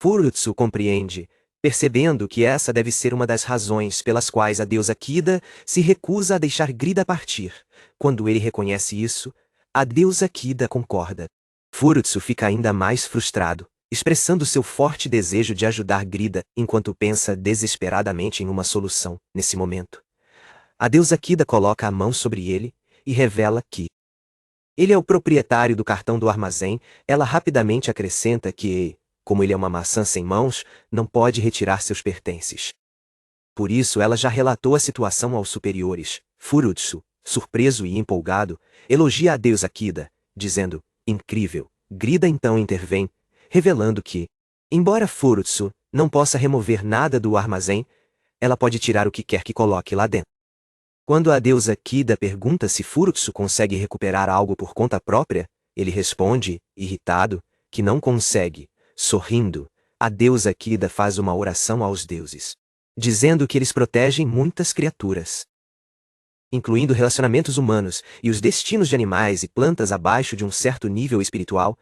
Furutsu compreende, percebendo que essa deve ser uma das razões pelas quais a deusa Kida se recusa a deixar Grida partir. Quando ele reconhece isso, a deusa Kida concorda. Furutsu fica ainda mais frustrado, expressando seu forte desejo de ajudar Grida enquanto pensa desesperadamente em uma solução. Nesse momento, a deusa Kida coloca a mão sobre ele e revela que ele é o proprietário do cartão do armazém. Ela rapidamente acrescenta que, como ele é uma maçã sem mãos, não pode retirar seus pertences. Por isso ela já relatou a situação aos superiores. Furutsu, surpreso e empolgado, elogia a deusa Kida, dizendo, incrível. Grida então intervém, revelando que, embora Furutsu não possa remover nada do armazém, ela pode tirar o que quer que coloque lá dentro. Quando a deusa Kida pergunta se Furutsu consegue recuperar algo por conta própria, ele responde, irritado, que não consegue. Sorrindo, a deusa Kida faz uma oração aos deuses, dizendo que eles protegem muitas criaturas, incluindo relacionamentos humanos e os destinos de animais e plantas abaixo de um certo nível espiritual.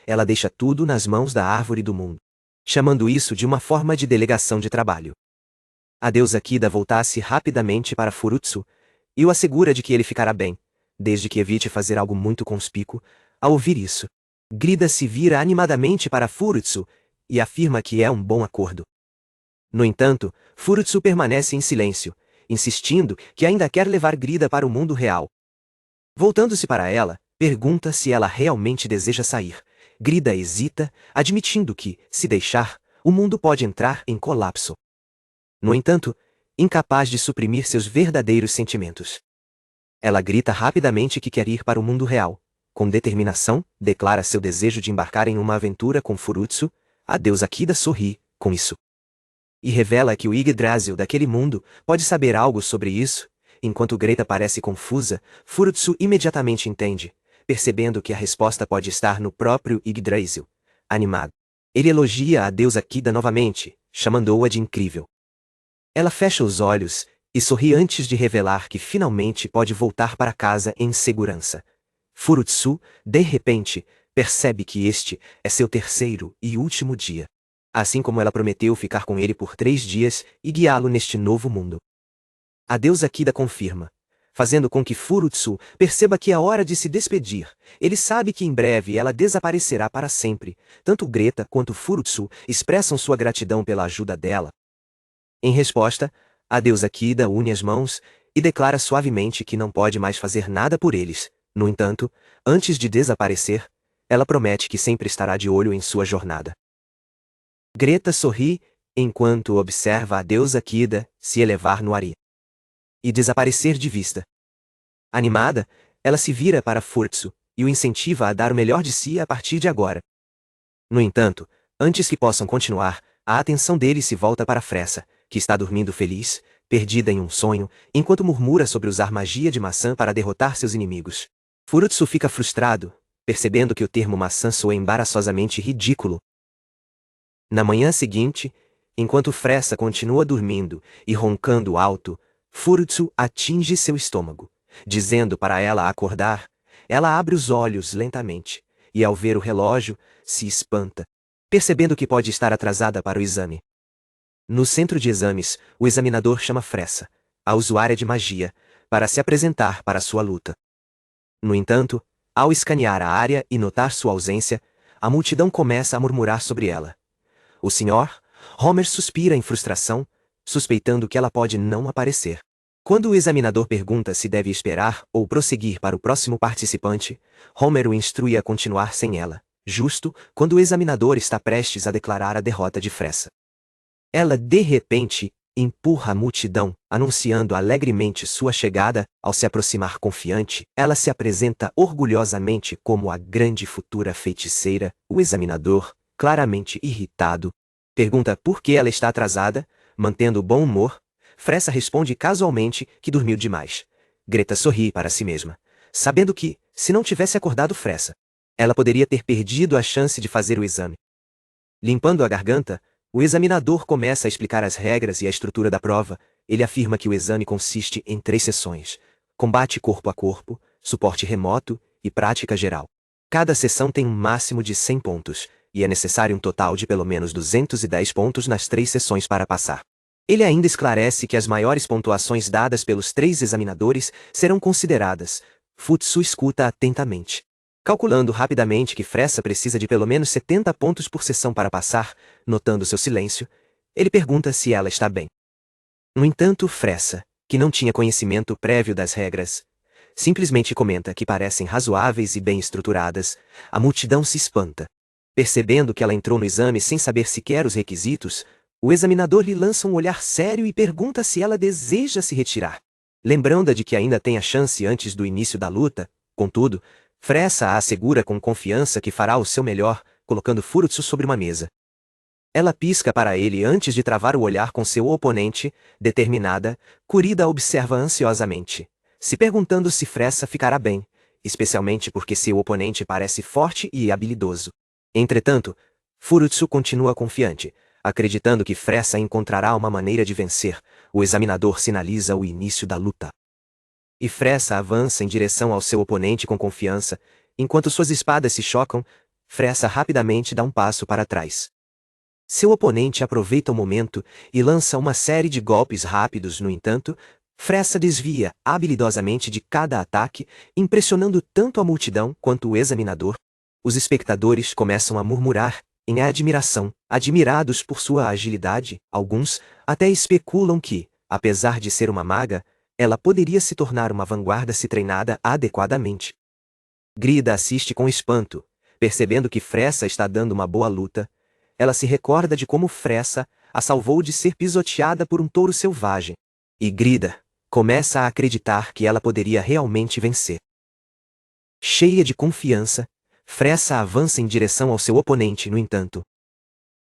Ela deixa tudo nas mãos da árvore do mundo, chamando isso de uma forma de delegação de trabalho. A deusa Kida volta-se rapidamente para Furutsu e o assegura de que ele ficará bem, desde que evite fazer algo muito conspícuo. Ao ouvir isso, Grida se vira animadamente para Furutsu e afirma que é um bom acordo. No entanto, Furutsu permanece em silêncio, insistindo que ainda quer levar Grida para o mundo real. Voltando-se para ela, pergunta se ela realmente deseja sair. Grida hesita, admitindo que, se deixar, o mundo pode entrar em colapso. No entanto, incapaz de suprimir seus verdadeiros sentimentos, ela grita rapidamente que quer ir para o mundo real. Com determinação, declara seu desejo de embarcar em uma aventura com Furutsu. A deusa Kida sorri com isso e revela que o Yggdrasil daquele mundo pode saber algo sobre isso. Enquanto Greta parece confusa, Furutsu imediatamente entende, percebendo que a resposta pode estar no próprio Yggdrasil. Animado, ele elogia a deusa Kida novamente, chamando-a de incrível. Ela fecha os olhos e sorri antes de revelar que finalmente pode voltar para casa em segurança. Furutsu, de repente, percebe que este é seu terceiro e último dia. Assim como ela prometeu ficar com ele por 3 dias e guiá-lo neste novo mundo. A deusa Kida confirma, fazendo com que Furutsu perceba que é hora de se despedir. Ele sabe que em breve ela desaparecerá para sempre. Tanto Greta quanto Furutsu expressam sua gratidão pela ajuda dela. Em resposta, a deusa Kida une as mãos e declara suavemente que não pode mais fazer nada por eles. No entanto, antes de desaparecer, ela promete que sempre estará de olho em sua jornada. Greta sorri enquanto observa a deusa Kida se elevar no ar e desaparecer de vista. Animada, ela se vira para Furutsu e o incentiva a dar o melhor de si a partir de agora. No entanto, antes que possam continuar, a atenção dele se volta para Fressa, que está dormindo feliz, perdida em um sonho, enquanto murmura sobre usar magia de maçã para derrotar seus inimigos. Furutsu fica frustrado, percebendo que o termo maçã soa embaraçosamente ridículo. Na manhã seguinte, enquanto Fressa continua dormindo e roncando alto, Furutsu atinge seu estômago, dizendo para ela acordar. Ela abre os olhos lentamente, e ao ver o relógio, se espanta, percebendo que pode estar atrasada para o exame. No centro de exames, o examinador chama Fressa, a usuária de magia, para se apresentar para sua luta. No entanto, Ao escanear a área e notar sua ausência, a multidão começa a murmurar sobre ela. O senhor? Homer suspira em frustração, suspeitando que ela pode não aparecer. Quando o examinador pergunta se deve esperar ou prosseguir para o próximo participante, Homer o instrui a continuar sem ela, justo quando o examinador está prestes a declarar a derrota de Fressa. Ela, de repente, empurra a multidão, anunciando alegremente sua chegada. Ao se aproximar confiante, ela se apresenta orgulhosamente como a grande futura feiticeira. O examinador, claramente irritado, pergunta por que ela está atrasada, mantendo o bom humor. Fressa responde casualmente que dormiu demais. Greta sorri para si mesma, sabendo que, se não tivesse acordado Fressa, ela poderia ter perdido a chance de fazer o exame. Limpando a garganta, o examinador começa a explicar as regras e a estrutura da prova. Ele afirma que o exame consiste em 3 sessões: combate corpo a corpo, suporte remoto e prática geral. Cada sessão tem um máximo de 100 pontos, e é necessário um total de pelo menos 210 pontos nas 3 sessões para passar. Ele ainda esclarece que as maiores pontuações dadas pelos 3 examinadores serão consideradas. Futsu escuta atentamente. Calculando rapidamente que Fressa precisa de pelo menos 70 pontos por sessão para passar, notando seu silêncio, ele pergunta se ela está bem. No entanto, Fressa, que não tinha conhecimento prévio das regras, simplesmente comenta que parecem razoáveis e bem estruturadas. A multidão se espanta. Percebendo que ela entrou no exame sem saber sequer os requisitos, o examinador lhe lança um olhar sério e pergunta se ela deseja se retirar. Lembrando-a de que ainda tem a chance antes do início da luta, contudo, Fressa a assegura com confiança que fará o seu melhor, colocando Furutsu sobre uma mesa. Ela pisca para ele antes de travar o olhar com seu oponente. Determinada, Kurida observa ansiosamente, se perguntando se Fressa ficará bem, especialmente porque seu oponente parece forte e habilidoso. Entretanto, Furutsu continua confiante, acreditando que Fressa encontrará uma maneira de vencer. O examinador sinaliza o início da luta. E Fressa avança em direção ao seu oponente com confiança. Enquanto suas espadas se chocam, Fressa rapidamente dá um passo para trás. Seu oponente aproveita o momento e lança uma série de golpes rápidos. No entanto, Fressa desvia habilidosamente de cada ataque, impressionando tanto a multidão quanto o examinador. Os espectadores começam a murmurar em admiração, admirados por sua agilidade. Alguns até especulam que, apesar de ser uma maga, ela poderia se tornar uma vanguarda se treinada adequadamente. Grida assiste com espanto, percebendo que Fressa está dando uma boa luta. Ela se recorda de como Fressa a salvou de ser pisoteada por um touro selvagem. E Grida começa a acreditar que ela poderia realmente vencer. Cheia de confiança, Fressa avança em direção ao seu oponente. No entanto,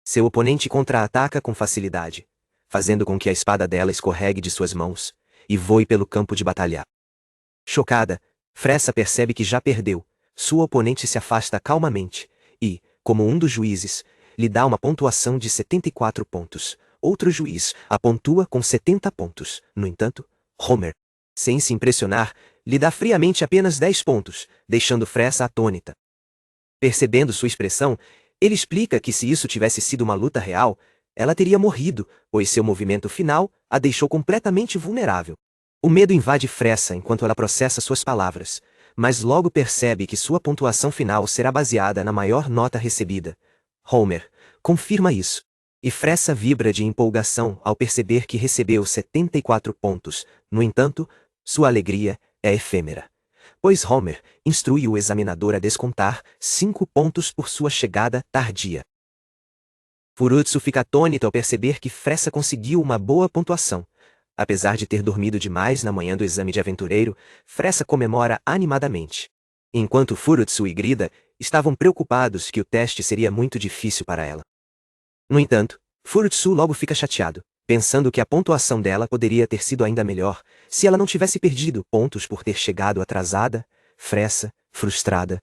seu oponente contra-ataca com facilidade, fazendo com que a espada dela escorregue de suas mãos e voe pelo campo de batalha. Chocada, Fressa percebe que já perdeu. Sua oponente se afasta calmamente e, como um dos juízes, lhe dá uma pontuação de 74 pontos. Outro juiz a pontua com 70 pontos. No entanto, Homer, sem se impressionar, lhe dá friamente apenas 10 pontos, deixando Fressa atônita. Percebendo sua expressão, ele explica que se isso tivesse sido uma luta real, ela teria morrido, pois seu movimento final a deixou completamente vulnerável. O medo invade Fressa enquanto ela processa suas palavras, mas logo percebe que sua pontuação final será baseada na maior nota recebida. Homer confirma isso, e Fressa vibra de empolgação ao perceber que recebeu 74 pontos. No entanto, sua alegria é efêmera, pois Homer instrui o examinador a descontar 5 pontos por sua chegada tardia. Furutsu fica atônito ao perceber que Fressa conseguiu uma boa pontuação. Apesar de ter dormido demais na manhã do exame de aventureiro, Fressa comemora animadamente. Enquanto Furutsu e Grida estavam preocupados que o teste seria muito difícil para ela. No entanto, Furutsu logo fica chateado, pensando que a pontuação dela poderia ter sido ainda melhor se ela não tivesse perdido pontos por ter chegado atrasada. Fressa, frustrada,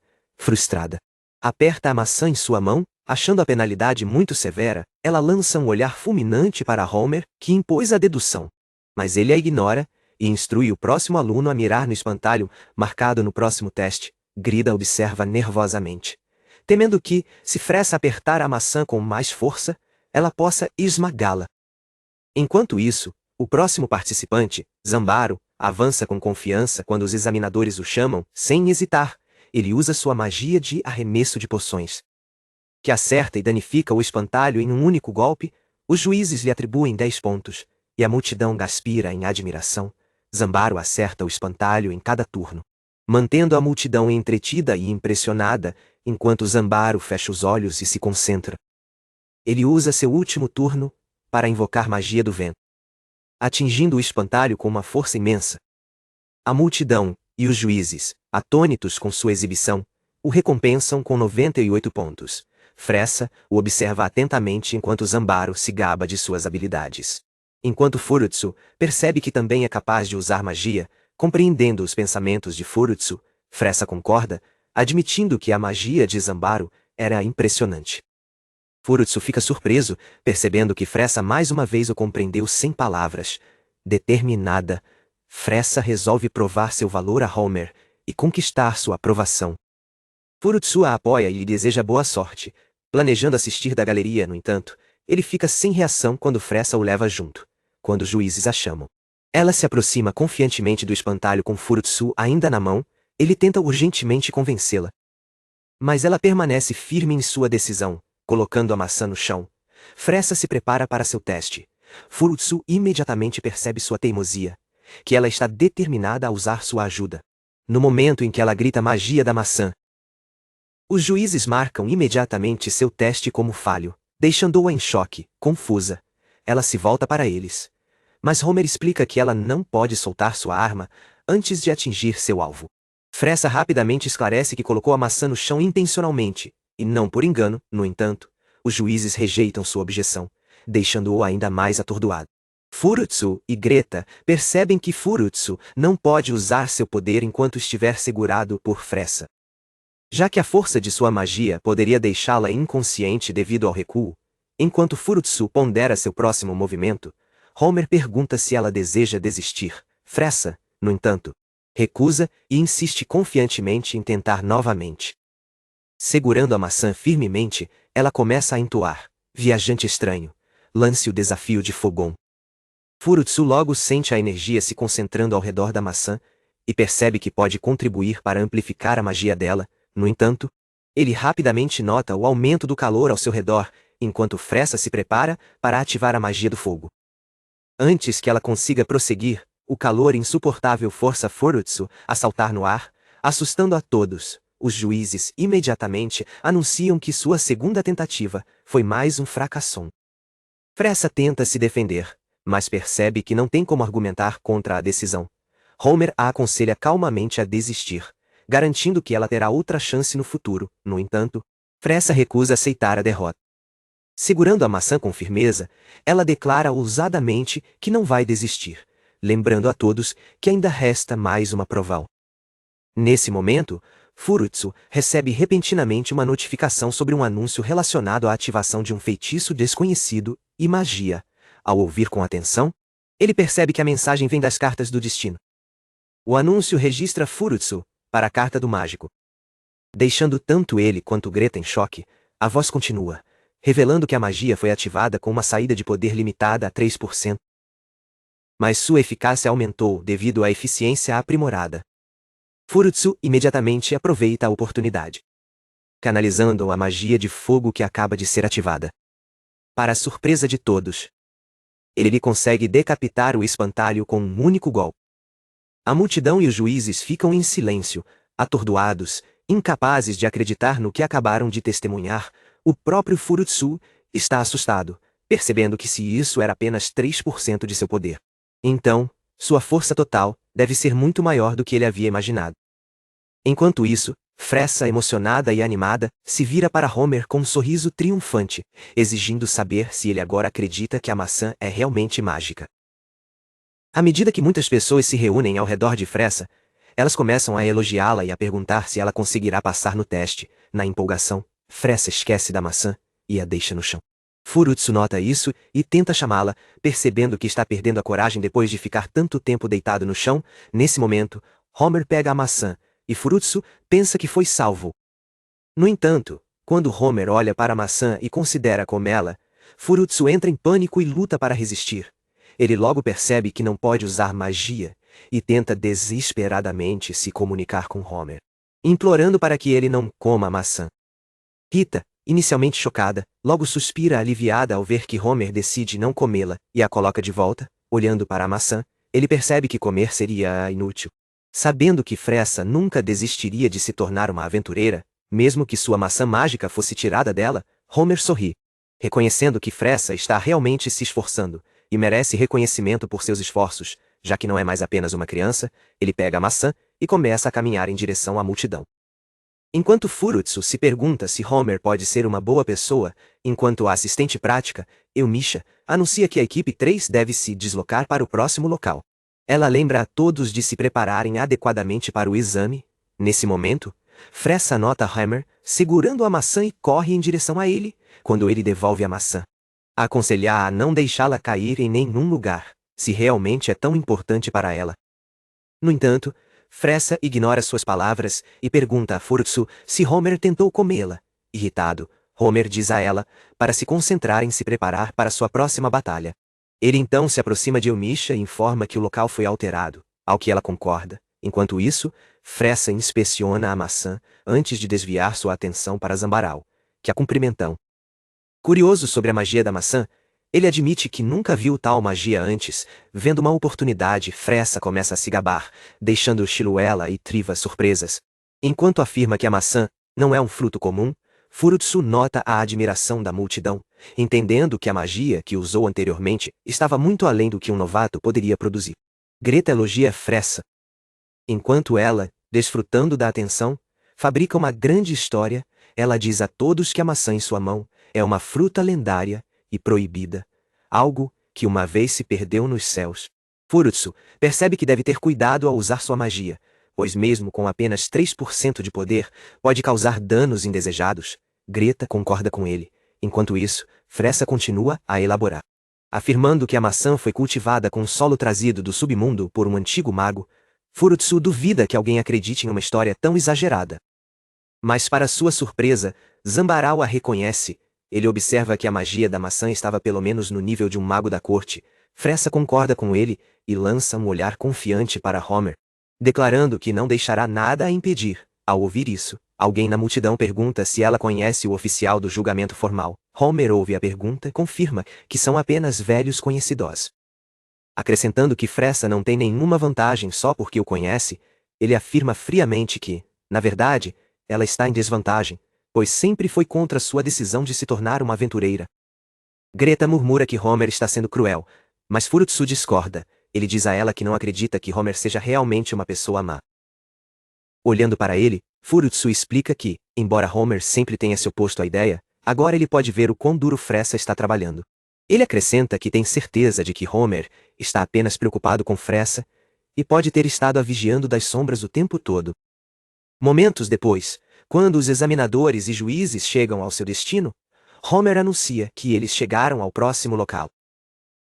aperta a maçã em sua mão. Achando a penalidade muito severa, ela lança um olhar fulminante para Homer, que impôs a dedução. Mas ele a ignora e instrui o próximo aluno a mirar no espantalho marcado no próximo teste. Grida observa nervosamente, temendo que, se Fressa apertar a maçã com mais força, ela possa esmagá-la. Enquanto isso, o próximo participante, Zambaro, avança com confiança quando os examinadores o chamam, sem hesitar, ele usa sua magia de arremesso de poções, que acerta e danifica o espantalho em um único golpe. Os juízes lhe atribuem 10 pontos, e a multidão gaspira em admiração. Zambaro acerta o espantalho em cada turno, mantendo a multidão entretida e impressionada, enquanto Zambaro fecha os olhos e se concentra. Ele usa seu último turno para invocar magia do vento, atingindo o espantalho com uma força imensa. A multidão e os juízes, atônitos com sua exibição, o recompensam com 98 pontos. Fressa o observa atentamente enquanto Zambaro se gaba de suas habilidades. Enquanto Furutsu percebe que também é capaz de usar magia, compreendendo os pensamentos de Furutsu, Fressa concorda, admitindo que a magia de Zambaro era impressionante. Furutsu fica surpreso, percebendo que Fressa mais uma vez o compreendeu sem palavras. Determinada, Fressa resolve provar seu valor a Homer e conquistar sua aprovação. Furutsu a apoia e lhe deseja boa sorte. Planejando assistir da galeria, no entanto, ele fica sem reação quando Fressa o leva junto, quando os juízes a chamam. Ela se aproxima confiantemente do espantalho com Furutsu ainda na mão. Ele tenta urgentemente convencê-la, mas ela permanece firme em sua decisão, colocando a maçã no chão. Fressa se prepara para seu teste. Furutsu imediatamente percebe sua teimosia, que ela está determinada a usar sua ajuda. No momento em que ela grita magia da maçã, os juízes marcam imediatamente seu teste como falho, deixando-a em choque, confusa. Ela se volta para eles, mas Homer explica que ela não pode soltar sua arma antes de atingir seu alvo. Fressa rapidamente esclarece que colocou a maçã no chão intencionalmente, e não por engano. No entanto, os juízes rejeitam sua objeção, deixando-o ainda mais atordoado. Furutsu e Greta percebem que Furutsu não pode usar seu poder enquanto estiver segurado por Fressa, já que a força de sua magia poderia deixá-la inconsciente devido ao recuo. Enquanto Furutsu pondera seu próximo movimento, Homer pergunta se ela deseja desistir. Fressa, no entanto, recusa e insiste confiantemente em tentar novamente. Segurando a maçã firmemente, ela começa a entoar: viajante estranho, lance o desafio de Fogon. Furutsu logo sente a energia se concentrando ao redor da maçã, e percebe que pode contribuir para amplificar a magia dela. No entanto, ele rapidamente nota o aumento do calor ao seu redor, enquanto Fressa se prepara para ativar a magia do fogo. Antes que ela consiga prosseguir, o calor insuportável força Furutsu a saltar no ar, assustando a todos. Os juízes imediatamente anunciam que sua segunda tentativa foi mais um fracasso. Fressa tenta se defender, mas percebe que não tem como argumentar contra a decisão. Homer a aconselha calmamente a desistir, garantindo que ela terá outra chance no futuro. No entanto, Fressa recusa aceitar a derrota. Segurando a maçã com firmeza, ela declara ousadamente que não vai desistir, lembrando a todos que ainda resta mais uma prova. Nesse momento, Furutsu recebe repentinamente uma notificação sobre um anúncio relacionado à ativação de um feitiço desconhecido e magia. Ao ouvir com atenção, ele percebe que a mensagem vem das cartas do destino. O anúncio registra Furutsu para a carta do mágico. Deixando tanto ele quanto Greta em choque, a voz continua, revelando que a magia foi ativada com uma saída de poder limitada a 3%. Mas sua eficácia aumentou devido à eficiência aprimorada. Furutsu imediatamente aproveita a oportunidade, canalizando a magia de fogo que acaba de ser ativada. Para a surpresa de todos, ele consegue decapitar o espantalho com um único golpe. A multidão e os juízes ficam em silêncio, atordoados, incapazes de acreditar no que acabaram de testemunhar. O próprio Furutsu está assustado, percebendo que se isso era apenas 3% de seu poder, então, sua força total deve ser muito maior do que ele havia imaginado. Enquanto isso, Fressa, emocionada e animada, se vira para Homer com um sorriso triunfante, exigindo saber se ele agora acredita que a maçã é realmente mágica. À medida que muitas pessoas se reúnem ao redor de Fressa, elas começam a elogiá-la e a perguntar se ela conseguirá passar no teste. Na empolgação, Fressa esquece da maçã e a deixa no chão. Furutsu nota isso e tenta chamá-la, percebendo que está perdendo a coragem depois de ficar tanto tempo deitado no chão. Nesse momento, Homer pega a maçã, e Furutsu pensa que foi salvo. No entanto, quando Homer olha para a maçã e considera comê-la, Furutsu entra em pânico e luta para resistir. Ele logo percebe que não pode usar magia, e tenta desesperadamente se comunicar com Homer. implorando para que ele não coma a maçã. Rita, inicialmente chocada, logo suspira aliviada ao ver que Homer decide não comê-la e a coloca de volta. Olhando para a maçã, ele percebe que comer seria inútil. Sabendo que Fressa nunca desistiria de se tornar uma aventureira, mesmo que sua maçã mágica fosse tirada dela, Homer sorri. Reconhecendo que Fressa está realmente se esforçando, e merece reconhecimento por seus esforços, já que não é mais apenas uma criança, ele pega a maçã e começa a caminhar em direção à multidão. Enquanto Furutsu se pergunta se Homer pode ser uma boa pessoa, enquanto a assistente prática, Eumisha, anuncia que a equipe 3 deve se deslocar para o próximo local. Ela lembra a todos de se prepararem adequadamente para o exame. Nesse momento, Fressa nota Homer segurando a maçã e corre em direção a ele, quando ele devolve a maçã. Aconselha a não deixá-la cair em nenhum lugar, se realmente é tão importante para ela. No entanto, Fressa ignora suas palavras e pergunta a Furutsu se Homer tentou comê-la. Irritado, Homer diz a ela para se concentrar em se preparar para sua próxima batalha. Ele então se aproxima de Eumisha e informa que o local foi alterado, ao que ela concorda. Enquanto isso, Fressa inspeciona a maçã antes de desviar sua atenção para Zambaral, que a cumprimentam. Curioso sobre a magia da maçã, ele admite que nunca viu tal magia antes. Vendo uma oportunidade, Fressa começa a se gabar, deixando Shiluela e Triva surpresas. Enquanto afirma que a maçã não é um fruto comum, Furutsu nota a admiração da multidão, entendendo que a magia que usou anteriormente estava muito além do que um novato poderia produzir. Greta elogia Fressa. Enquanto ela, desfrutando da atenção, fabrica uma grande história, ela diz a todos que a maçã em sua mão é uma fruta lendária e proibida, algo que uma vez se perdeu nos céus. Furutsu percebe que deve ter cuidado ao usar sua magia, pois mesmo com apenas 3% de poder, pode causar danos indesejados. Greta concorda com ele. Enquanto isso, Fressa continua a elaborar. Afirmando que a maçã foi cultivada com solo trazido do submundo por um antigo mago, Furutsu duvida que alguém acredite em uma história tão exagerada. Mas para sua surpresa, Zambaral a reconhece. Ele observa que a magia da maçã estava pelo menos no nível de um mago da corte. Fressa concorda com ele e lança um olhar confiante para Homer, declarando que não deixará nada a impedir. Ao ouvir isso, alguém na multidão pergunta se ela conhece o oficial do julgamento formal. Homer ouve a pergunta e confirma que são apenas velhos conhecidos. Acrescentando que Fressa não tem nenhuma vantagem só porque o conhece, ele afirma friamente que, na verdade, ela está em desvantagem, pois sempre foi contra sua decisão de se tornar uma aventureira. Greta murmura que Homer está sendo cruel, mas Furutsu discorda. Ele diz a ela que não acredita que Homer seja realmente uma pessoa má. Olhando para ele, Furutsu explica que, embora Homer sempre tenha se oposto à ideia, agora ele pode ver o quão duro Fressa está trabalhando. Ele acrescenta que tem certeza de que Homer está apenas preocupado com Fressa e pode ter estado a vigiando das sombras o tempo todo. Momentos depois, quando os examinadores e juízes chegam ao seu destino, Homer anuncia que eles chegaram ao próximo local.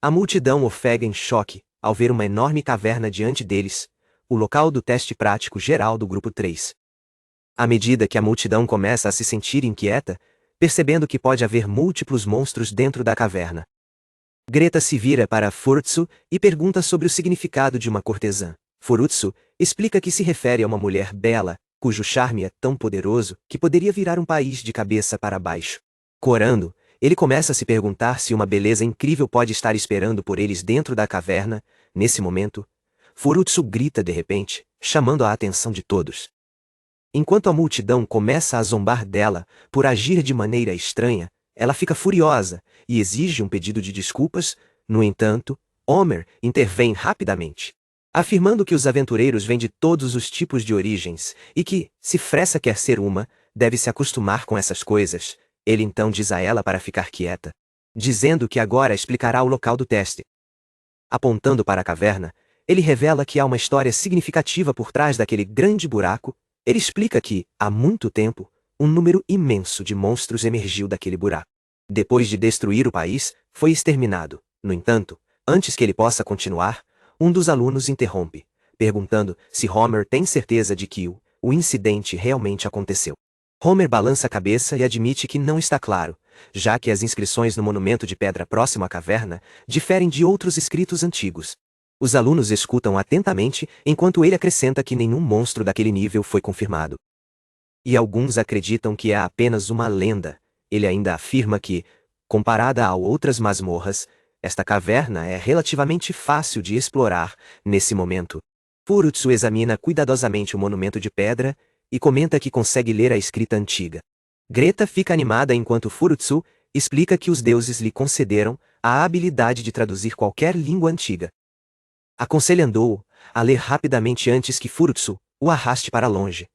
A multidão ofega em choque ao ver uma enorme caverna diante deles, o local do teste prático geral do grupo 3. À medida que a multidão começa a se sentir inquieta, percebendo que pode haver múltiplos monstros dentro da caverna, Greta se vira para Furutsu e pergunta sobre o significado de uma cortesã. Furutsu explica que se refere a uma mulher bela, cujo charme é tão poderoso que poderia virar um país de cabeça para baixo. Corando, ele começa a se perguntar se uma beleza incrível pode estar esperando por eles dentro da caverna. Nesse momento, Furutsu grita de repente, chamando a atenção de todos. Enquanto a multidão começa a zombar dela por agir de maneira estranha, ela fica furiosa e exige um pedido de desculpas. No entanto, Homer intervém rapidamente, afirmando que os aventureiros vêm de todos os tipos de origens e que, se Fressa quer ser uma, deve se acostumar com essas coisas. Ele então diz a ela para ficar quieta, dizendo que agora explicará o local do teste. Apontando para a caverna, ele revela que há uma história significativa por trás daquele grande buraco. Ele explica que, há muito tempo, um número imenso de monstros emergiu daquele buraco. Depois de destruir o país, foi exterminado. No entanto, antes que ele possa continuar, um dos alunos interrompe, perguntando se Homer tem certeza de que o incidente realmente aconteceu. Homer balança a cabeça e admite que não está claro, já que as inscrições no monumento de pedra próximo à caverna diferem de outros escritos antigos. Os alunos escutam atentamente enquanto ele acrescenta que nenhum monstro daquele nível foi confirmado. e alguns acreditam que é apenas uma lenda. Ele ainda afirma que, comparada a outras masmorras, esta caverna é relativamente fácil de explorar nesse momento. Furutsu examina cuidadosamente o monumento de pedra e comenta que consegue ler a escrita antiga. Greta fica animada enquanto Furutsu explica que os deuses lhe concederam a habilidade de traduzir qualquer língua antiga. Aconselhando-o a ler rapidamente antes que Furutsu o arraste para longe.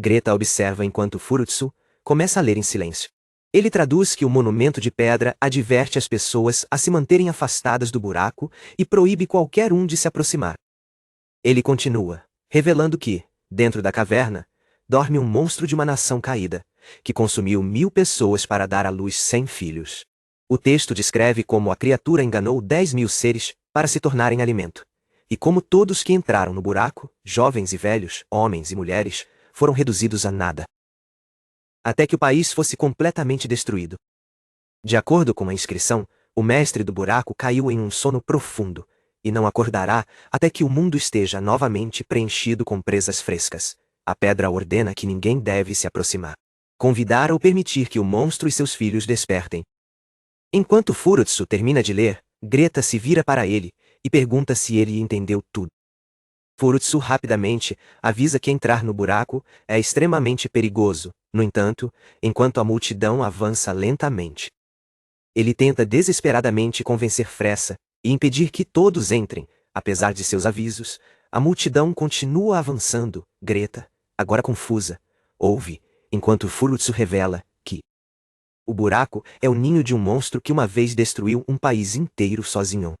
Greta observa enquanto Furutsu começa a ler em silêncio. Ele traduz que o monumento de pedra adverte as pessoas a se manterem afastadas do buraco e proíbe qualquer um de se aproximar. Ele continua, revelando que, dentro da caverna, dorme um monstro de uma nação caída, que consumiu 1000 pessoas para dar à luz 100 filhos. O texto descreve como a criatura enganou 10.000 seres para se tornarem alimento, e como todos que entraram no buraco, jovens e velhos, homens e mulheres, foram reduzidos a nada, até que o país fosse completamente destruído. De acordo com a inscrição, o mestre do buraco caiu em um sono profundo, e não acordará até que o mundo esteja novamente preenchido com presas frescas. A pedra ordena que ninguém deve se aproximar, convidar ou permitir que o monstro e seus filhos despertem. Enquanto Furutsu termina de ler, Greta se vira para ele e pergunta se ele entendeu tudo. Furutsu rapidamente avisa que entrar no buraco é extremamente perigoso. No entanto, enquanto a multidão avança lentamente, ele tenta desesperadamente convencer Fressa e impedir que todos entrem. Apesar de seus avisos, a multidão continua avançando. Greta, agora confusa, ouve, enquanto Furutsu revela que o buraco é o ninho de um monstro que uma vez destruiu um país inteiro sozinho.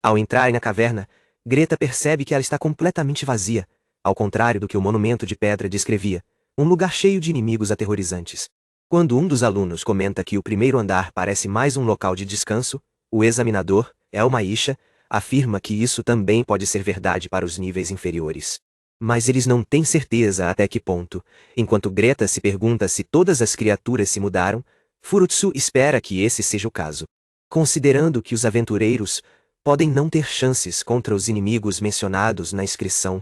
Ao entrarem na caverna, Greta percebe que ela está completamente vazia, ao contrário do que o monumento de pedra descrevia, um lugar cheio de inimigos aterrorizantes. Quando um dos alunos comenta que o primeiro andar parece mais um local de descanso, o examinador, Elmaisha, afirma que isso também pode ser verdade para os níveis inferiores. Mas eles não têm certeza até que ponto. Enquanto Greta se pergunta se todas as criaturas se mudaram, Furutsu espera que esse seja o caso, considerando que os aventureiros podem não ter chances contra os inimigos mencionados na inscrição.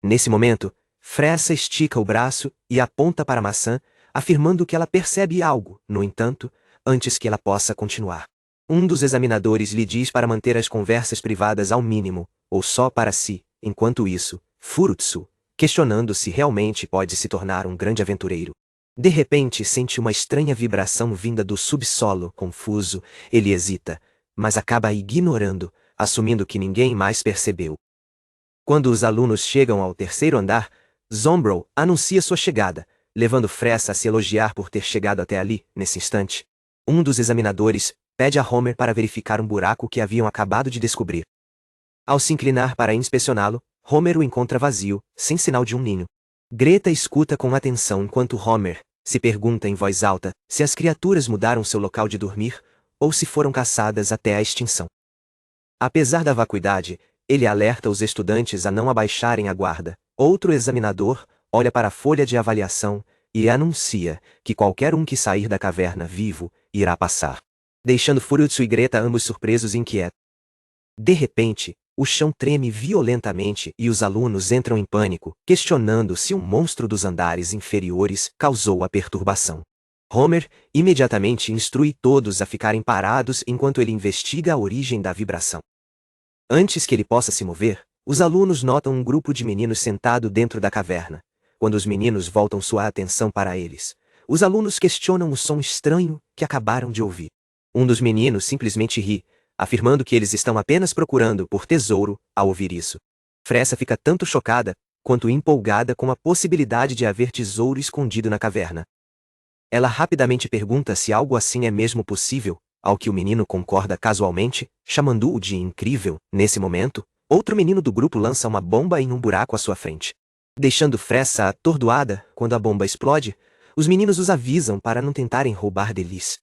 Nesse momento, Fressa estica o braço e aponta para a maçã, afirmando que ela percebe algo. No entanto, antes que ela possa continuar, um dos examinadores lhe diz para manter as conversas privadas ao mínimo, ou só para si. Enquanto isso, Furutsu, questionando se realmente pode se tornar um grande aventureiro, de repente sente uma estranha vibração vinda do subsolo. Confuso, ele hesita, mas acaba ignorando, assumindo que ninguém mais percebeu. Quando os alunos chegam ao terceiro andar, Zombro anuncia sua chegada, levando Fressa a se elogiar por ter chegado até ali. Nesse instante, um dos examinadores pede a Homer para verificar um buraco que haviam acabado de descobrir. Ao se inclinar para inspecioná-lo, Homer o encontra vazio, sem sinal de um ninho. Greta escuta com atenção enquanto Homer se pergunta em voz alta se as criaturas mudaram seu local de dormir ou se foram caçadas até a extinção. Apesar da vacuidade, ele alerta os estudantes a não abaixarem a guarda. Outro examinador olha para a folha de avaliação e anuncia que qualquer um que sair da caverna vivo irá passar, deixando Furutsu e Greta ambos surpresos e inquietos. De repente, o chão treme violentamente e os alunos entram em pânico, questionando se um monstro dos andares inferiores causou a perturbação. Homer imediatamente instrui todos a ficarem parados enquanto ele investiga a origem da vibração. Antes que ele possa se mover, os alunos notam um grupo de meninos sentado dentro da caverna. Quando os meninos voltam sua atenção para eles, os alunos questionam o som estranho que acabaram de ouvir. Um dos meninos simplesmente ri, afirmando que eles estão apenas procurando por tesouro. Ao ouvir isso, Fressa fica tanto chocada quanto empolgada com a possibilidade de haver tesouro escondido na caverna. Ela rapidamente pergunta se algo assim é mesmo possível, ao que o menino concorda casualmente, chamando-o de incrível. Nesse momento, outro menino do grupo lança uma bomba em um buraco à sua frente, deixando Fressa atordoada. Quando a bomba explode, os meninos os avisam para não tentarem roubar deles.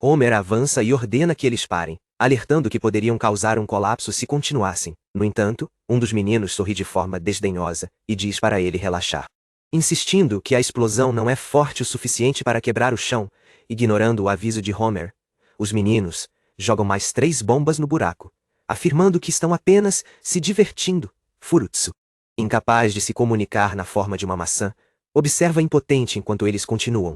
Homer avança e ordena que eles parem, alertando que poderiam causar um colapso se continuassem. No entanto, um dos meninos sorri de forma desdenhosa e diz para ele relaxar, insistindo que a explosão não é forte o suficiente para quebrar o chão. Ignorando o aviso de Homer, os meninos jogam mais 3 bombas no buraco, afirmando que estão apenas se divertindo. Furutsu, incapaz de se comunicar na forma de uma maçã, observa impotente enquanto eles continuam.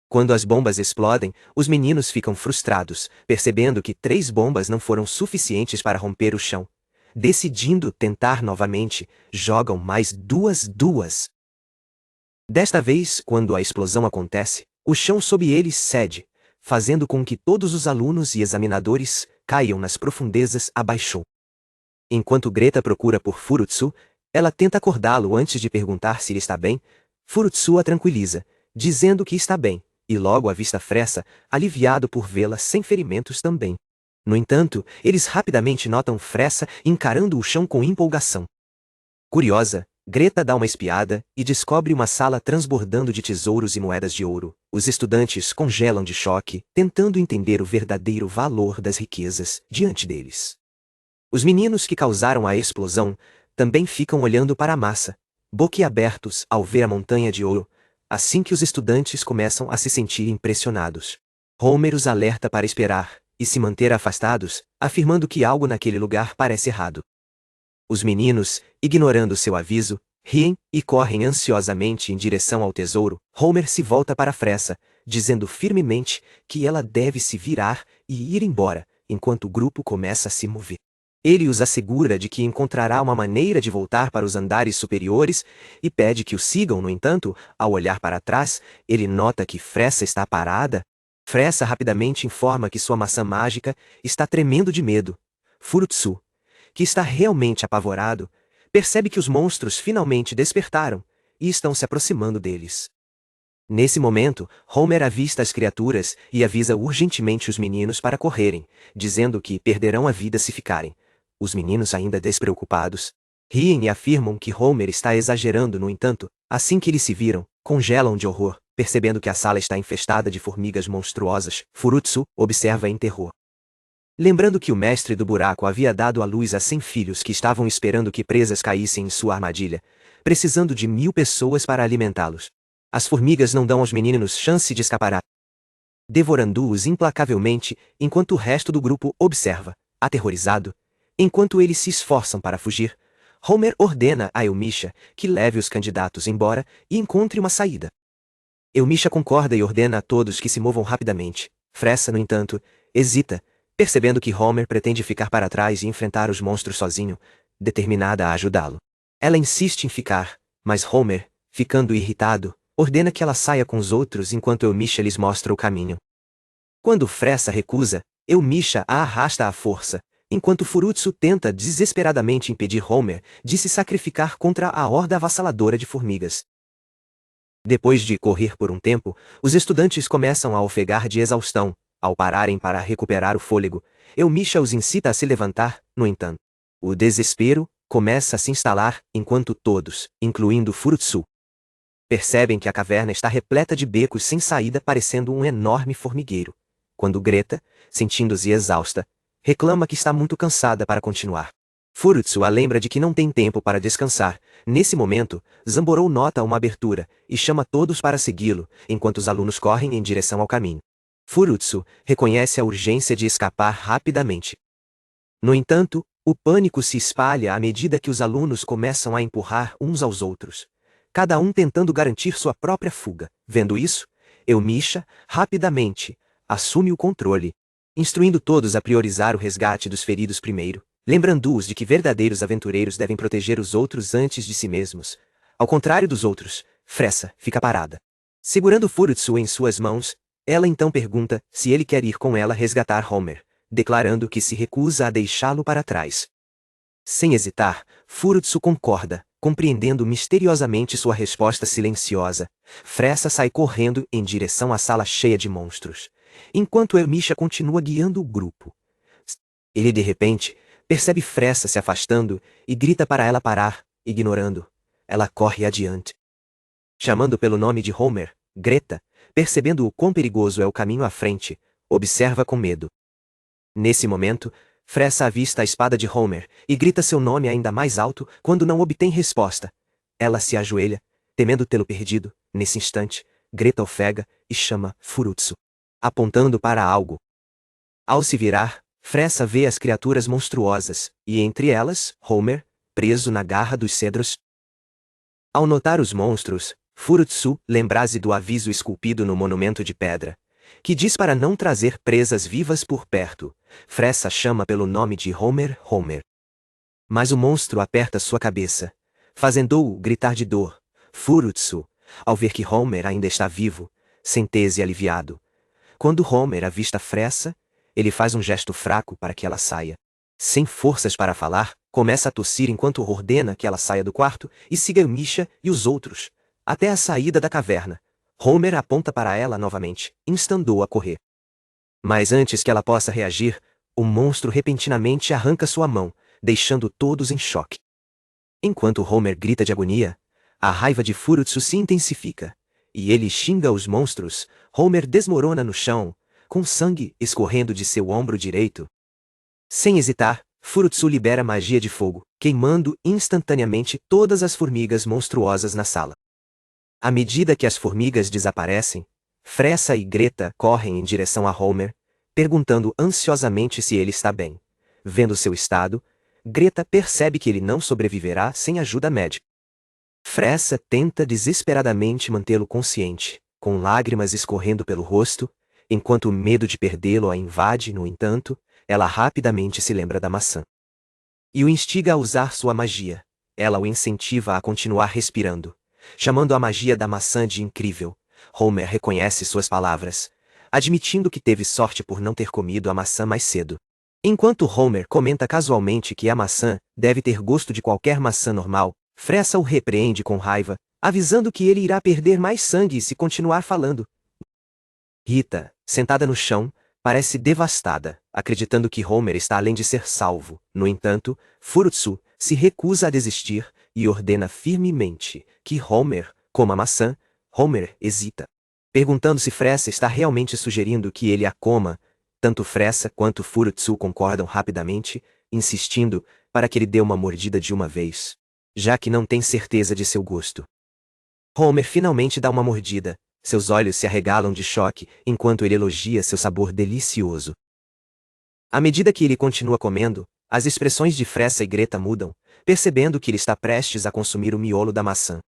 Quando as bombas explodem, os meninos ficam frustrados, percebendo que 3 bombas não foram suficientes para romper o chão. Decidindo tentar novamente, jogam mais duas. Desta vez, quando a explosão acontece, o chão sob eles cede, fazendo com que todos os alunos e examinadores caiam nas profundezas abaixo. Enquanto Greta procura por Furutsu, ela tenta acordá-lo antes de perguntar se ele está bem. Furutsu a tranquiliza, dizendo que está bem, e logo avista Fressa, aliviado por vê-la sem ferimentos também. No entanto, eles rapidamente notam Fressa encarando o chão com empolgação. Curiosa, Greta dá uma espiada e descobre uma sala transbordando de tesouros e moedas de ouro. Os estudantes congelam de choque, tentando entender o verdadeiro valor das riquezas diante deles. Os meninos que causaram a explosão também ficam olhando para a massa, boquiabertos ao ver a montanha de ouro, assim que os estudantes começam a se sentir impressionados. Homer os alerta para esperar e se manter afastados, afirmando que algo naquele lugar parece errado. Os meninos, ignorando seu aviso, riem e correm ansiosamente em direção ao tesouro. Homer se volta para Fressa, dizendo firmemente que ela deve se virar e ir embora, enquanto o grupo começa a se mover. Ele os assegura de que encontrará uma maneira de voltar para os andares superiores e pede que o sigam. No entanto, ao olhar para trás, ele nota que Fressa está parada. Fressa rapidamente informa que sua maçã mágica está tremendo de medo. Furutsu, que está realmente apavorado, percebe que os monstros finalmente despertaram e estão se aproximando deles. Nesse momento, Homer avista as criaturas e avisa urgentemente os meninos para correrem, dizendo que perderão a vida se ficarem. Os meninos, ainda despreocupados, riem e afirmam que Homer está exagerando. No entanto, assim que eles se viram, congelam de horror, percebendo que a sala está infestada de formigas monstruosas. Furutsu observa em terror. Lembrando que o mestre do buraco havia dado à luz a 100 filhos que estavam esperando que presas caíssem em sua armadilha, precisando de 1000 pessoas para alimentá-los. As formigas não dão aos meninos chance de escapar, devorando-os implacavelmente, enquanto o resto do grupo observa, aterrorizado. Enquanto eles se esforçam para fugir, Homer ordena a Eumisha que leve os candidatos embora e encontre uma saída. Eumisha concorda e ordena a todos que se movam rapidamente. Fressa, no entanto, hesita, percebendo que Homer pretende ficar para trás e enfrentar os monstros sozinho, determinada a ajudá-lo. Ela insiste em ficar, mas Homer, ficando irritado, ordena que ela saia com os outros enquanto Eumisha lhes mostra o caminho. Quando Fressa recusa, Eumisha a arrasta à força, enquanto Furutsu tenta desesperadamente impedir Homer de se sacrificar contra a horda avassaladora de formigas. Depois de correr por um tempo, os estudantes começam a ofegar de exaustão. Ao pararem para recuperar o fôlego, Eumisha os incita a se levantar. No entanto, o desespero começa a se instalar enquanto todos, incluindo Furutsu, percebem que a caverna está repleta de becos sem saída, parecendo um enorme formigueiro. Quando Greta, sentindo-se exausta, reclama que está muito cansada para continuar. Furutsu a lembra de que não tem tempo para descansar. Nesse momento, Zamborou nota uma abertura e chama todos para segui-lo, enquanto os alunos correm em direção ao caminho. Furutsu reconhece a urgência de escapar rapidamente. No entanto, o pânico se espalha à medida que os alunos começam a empurrar uns aos outros, cada um tentando garantir sua própria fuga. Vendo isso, Eumisha, rapidamente, assume o controle, instruindo todos a priorizar o resgate dos feridos primeiro, lembrando-os de que verdadeiros aventureiros devem proteger os outros antes de si mesmos. Ao contrário dos outros, Fressa fica parada, segurando Furutsu em suas mãos. Ela então pergunta se ele quer ir com ela resgatar Homer, declarando que se recusa a deixá-lo para trás. Sem hesitar, Furutsu concorda, compreendendo misteriosamente sua resposta silenciosa. Fressa sai correndo em direção à sala cheia de monstros, enquanto Eumisha continua guiando o grupo. Ele de repente percebe Fressa se afastando e grita para ela parar. Ignorando, ela corre adiante, chamando pelo nome de Homer. Greta, percebendo o quão perigoso é o caminho à frente, observa com medo. Nesse momento, Fressa avista a espada de Homer e grita seu nome ainda mais alto. Quando não obtém resposta, ela se ajoelha, temendo tê-lo perdido. Nesse instante, Greta ofega e chama Furutsu, apontando para algo. Ao se virar, Fressa vê as criaturas monstruosas, e entre elas, Homer, preso na garra dos cedros. Ao notar os monstros, Furutsu, lembrase do aviso esculpido no monumento de pedra, que diz para não trazer presas vivas por perto. Fressa chama pelo nome de Homer, Homer. Mas o monstro aperta sua cabeça, fazendo-o gritar de dor. Furutsu, ao ver que Homer ainda está vivo, sente-se aliviado. Quando Homer avista Fressa, ele faz um gesto fraco para que ela saia. Sem forças para falar, começa a tossir enquanto ordena que ela saia do quarto e siga Misha e os outros, até a saída da caverna. Homer aponta para ela novamente, instando-a a correr. Mas antes que ela possa reagir, o monstro repentinamente arranca sua mão, deixando todos em choque. Enquanto Homer grita de agonia, a raiva de Furutsu se intensifica, e ele xinga os monstros. Homer desmorona no chão, com sangue escorrendo de seu ombro direito. Sem hesitar, Furutsu libera magia de fogo, queimando instantaneamente todas as formigas monstruosas na sala. À medida que as formigas desaparecem, Fressa e Greta correm em direção a Homer, perguntando ansiosamente se ele está bem. Vendo seu estado, Greta percebe que ele não sobreviverá sem ajuda médica. Fressa tenta desesperadamente mantê-lo consciente, com lágrimas escorrendo pelo rosto, enquanto o medo de perdê-lo a invade. No entanto, ela rapidamente se lembra da maçã e o instiga a usar sua magia. Ela o incentiva a continuar respirando, chamando a magia da maçã de incrível. Homer reconhece suas palavras, admitindo que teve sorte por não ter comido a maçã mais cedo. Enquanto Homer comenta casualmente que a maçã deve ter gosto de qualquer maçã normal, Fressa o repreende com raiva, avisando que ele irá perder mais sangue se continuar falando. Rita, sentada no chão, parece devastada, acreditando que Homer está além de ser salvo. No entanto, Furutsu se recusa a desistir e ordena firmemente que Homer coma a maçã. Homer hesita, perguntando se Fressa está realmente sugerindo que ele a coma. Tanto Fressa quanto Furutsu concordam rapidamente, insistindo para que ele dê uma mordida de uma vez, já que não tem certeza de seu gosto. Homer finalmente dá uma mordida. Seus olhos se arregalam de choque enquanto ele elogia seu sabor delicioso. À medida que ele continua comendo, as expressões de Fressa e Greta mudam, percebendo que ele está prestes a consumir o miolo da maçã.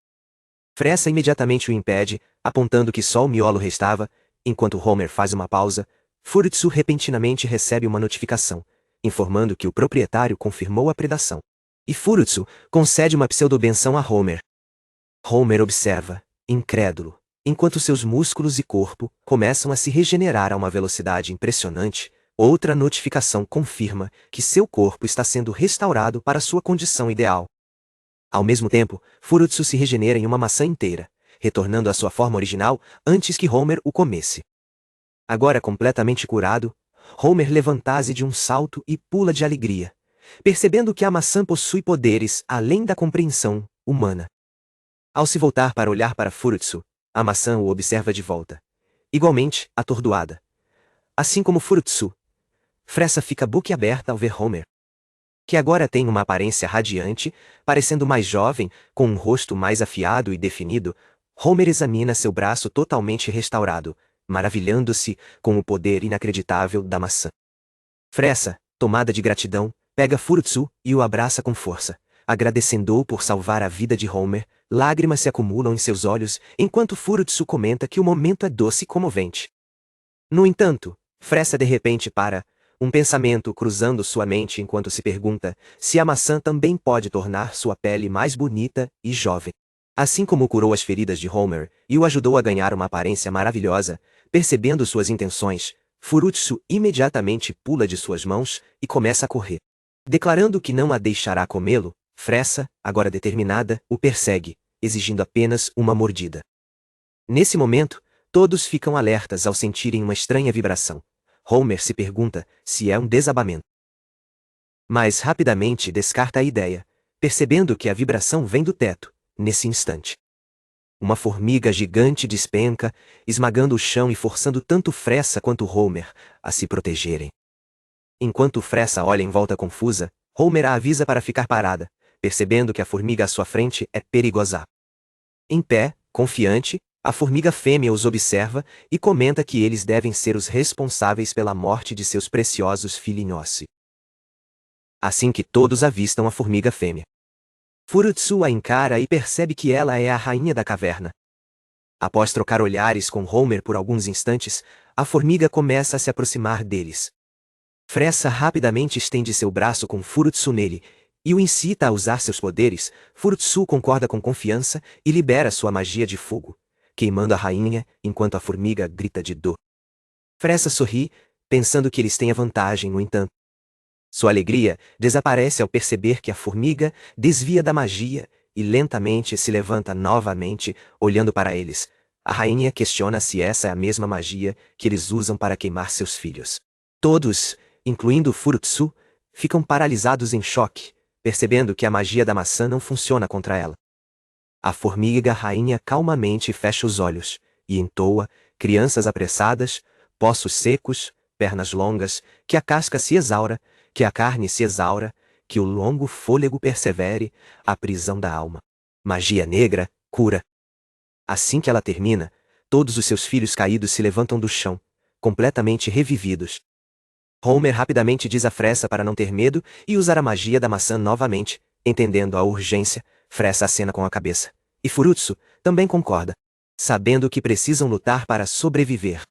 Fressa imediatamente o impede, apontando que só o miolo restava. Enquanto Homer faz uma pausa, Furutsu repentinamente recebe uma notificação, informando que o proprietário confirmou a predação. E Furutsu concede uma pseudo-benção a Homer. Homer observa, incrédulo, enquanto seus músculos e corpo começam a se regenerar a uma velocidade impressionante. Outra notificação confirma que seu corpo está sendo restaurado para sua condição ideal. Ao mesmo tempo, Furutsu se regenera em uma maçã inteira, retornando à sua forma original antes que Homer o comesse. Agora completamente curado, Homer levanta-se de um salto e pula de alegria, percebendo que a maçã possui poderes além da compreensão humana. Ao se voltar para olhar para Furutsu, a maçã o observa de volta, igualmente atordoada. Assim como Furutsu, Fressa fica boquiaberta ao ver Homer, que agora tem uma aparência radiante, parecendo mais jovem, com um rosto mais afiado e definido. Homer examina seu braço totalmente restaurado, maravilhando-se com o poder inacreditável da maçã. Fressa, tomada de gratidão, pega Furutsu e o abraça com força, agradecendo-o por salvar a vida de Homer. Lágrimas se acumulam em seus olhos, enquanto Furutsu comenta que o momento é doce e comovente. No entanto, Fressa de repente para, um pensamento cruzando sua mente enquanto se pergunta se a maçã também pode tornar sua pele mais bonita e jovem. Assim como curou as feridas de Homer e o ajudou a ganhar uma aparência maravilhosa, percebendo suas intenções, Furutsu imediatamente pula de suas mãos e começa a correr. Declarando que não a deixará comê-lo, Fressa, agora determinada, o persegue, exigindo apenas uma mordida. Nesse momento, todos ficam alertas ao sentirem uma estranha vibração. Homer se pergunta se é um desabamento, mas rapidamente descarta a ideia, percebendo que a vibração vem do teto. Nesse instante, uma formiga gigante despenca, esmagando o chão e forçando tanto Fressa quanto Homer a se protegerem. Enquanto Fressa olha em volta confusa, Homer a avisa para ficar parada, percebendo que a formiga à sua frente é perigosa. Em pé, confiante, a formiga fêmea os observa e comenta que eles devem ser os responsáveis pela morte de seus preciosos filhinhos. Assim que todos avistam a formiga fêmea, Furutsu a encara e percebe que ela é a rainha da caverna. Após trocar olhares com Homer por alguns instantes, a formiga começa a se aproximar deles. Fressa rapidamente estende seu braço com Furutsu nele, e o incita a usar seus poderes. Furutsu concorda com confiança e libera sua magia de fogo, queimando a rainha enquanto a formiga grita de dor. Fressa sorri, pensando que eles têm a vantagem, no entanto. Sua alegria desaparece ao perceber que a formiga desvia da magia e lentamente se levanta novamente, olhando para eles. A rainha questiona se essa é a mesma magia que eles usam para queimar seus filhos. Todos, incluindo Furutsu, ficam paralisados em choque, percebendo que a magia da maçã não funciona contra ela. A formiga rainha calmamente fecha os olhos e entoa, crianças apressadas, poços secos, pernas longas, que a casca se exaura, que a carne se exaura, que o longo fôlego persevere, a prisão da alma. Magia negra, cura. Assim que ela termina, todos os seus filhos caídos se levantam do chão, completamente revividos. Homer rapidamente diz a Fressa para não ter medo e usar a magia da maçã novamente, entendendo a urgência. Fressa acena com a cabeça. E Furutsu também concorda, sabendo que precisam lutar para sobreviver.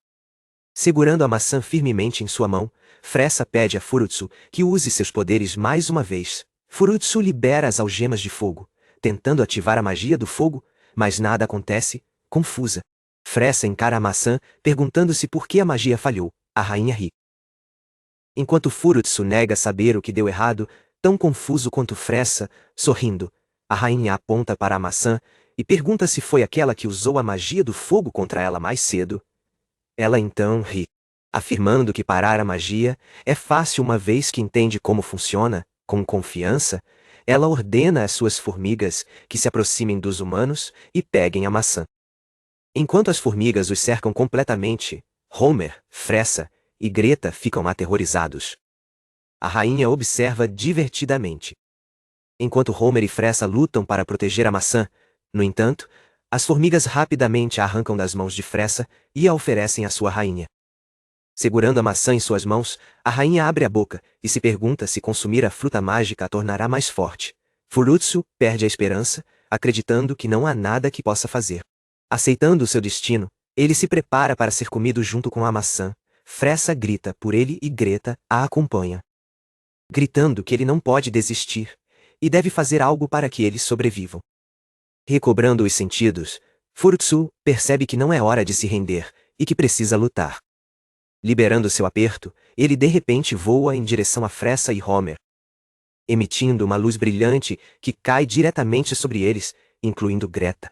Segurando a maçã firmemente em sua mão, Fressa pede a Furutsu que use seus poderes mais uma vez. Furutsu libera as algemas de fogo, tentando ativar a magia do fogo, mas nada acontece, confusa. Fressa encara a maçã, perguntando-se por que a magia falhou. A rainha ri. Enquanto Furutsu nega saber o que deu errado, tão confuso quanto Fressa, sorrindo, a rainha aponta para a maçã e pergunta se foi aquela que usou a magia do fogo contra ela mais cedo. Ela então ri, afirmando que parar a magia é fácil uma vez que entende como funciona. Com confiança, ela ordena às suas formigas que se aproximem dos humanos e peguem a maçã. Enquanto as formigas os cercam completamente, Homer, Fressa e Greta ficam aterrorizados. A rainha observa divertidamente. Enquanto Homer e Fressa lutam para proteger a maçã, no entanto, as formigas rapidamente a arrancam das mãos de Fressa e a oferecem à sua rainha. Segurando a maçã em suas mãos, a rainha abre a boca e se pergunta se consumir a fruta mágica a tornará mais forte. Furutsu perde a esperança, acreditando que não há nada que possa fazer. Aceitando o seu destino, ele se prepara para ser comido junto com a maçã. Fressa grita por ele e Greta a acompanha, gritando que ele não pode desistir e deve fazer algo para que eles sobrevivam. Recobrando os sentidos, Furutsu percebe que não é hora de se render e que precisa lutar. Liberando seu aperto, ele de repente voa em direção a Fressa e Homer, emitindo uma luz brilhante que cai diretamente sobre eles, incluindo Greta.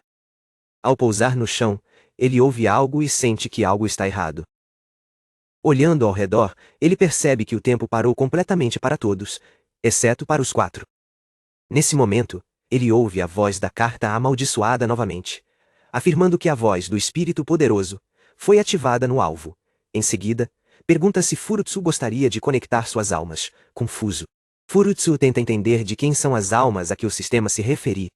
Ao pousar no chão, ele ouve algo e sente que algo está errado. Olhando ao redor, ele percebe que o tempo parou completamente para todos, exceto para os quatro. Nesse momento, ele ouve a voz da carta amaldiçoada novamente, afirmando que a voz do Espírito Poderoso foi ativada no alvo. Em seguida, pergunta se Furutsu gostaria de conectar suas almas, confuso. Furutsu tenta entender de quem são as almas a que o sistema se refere,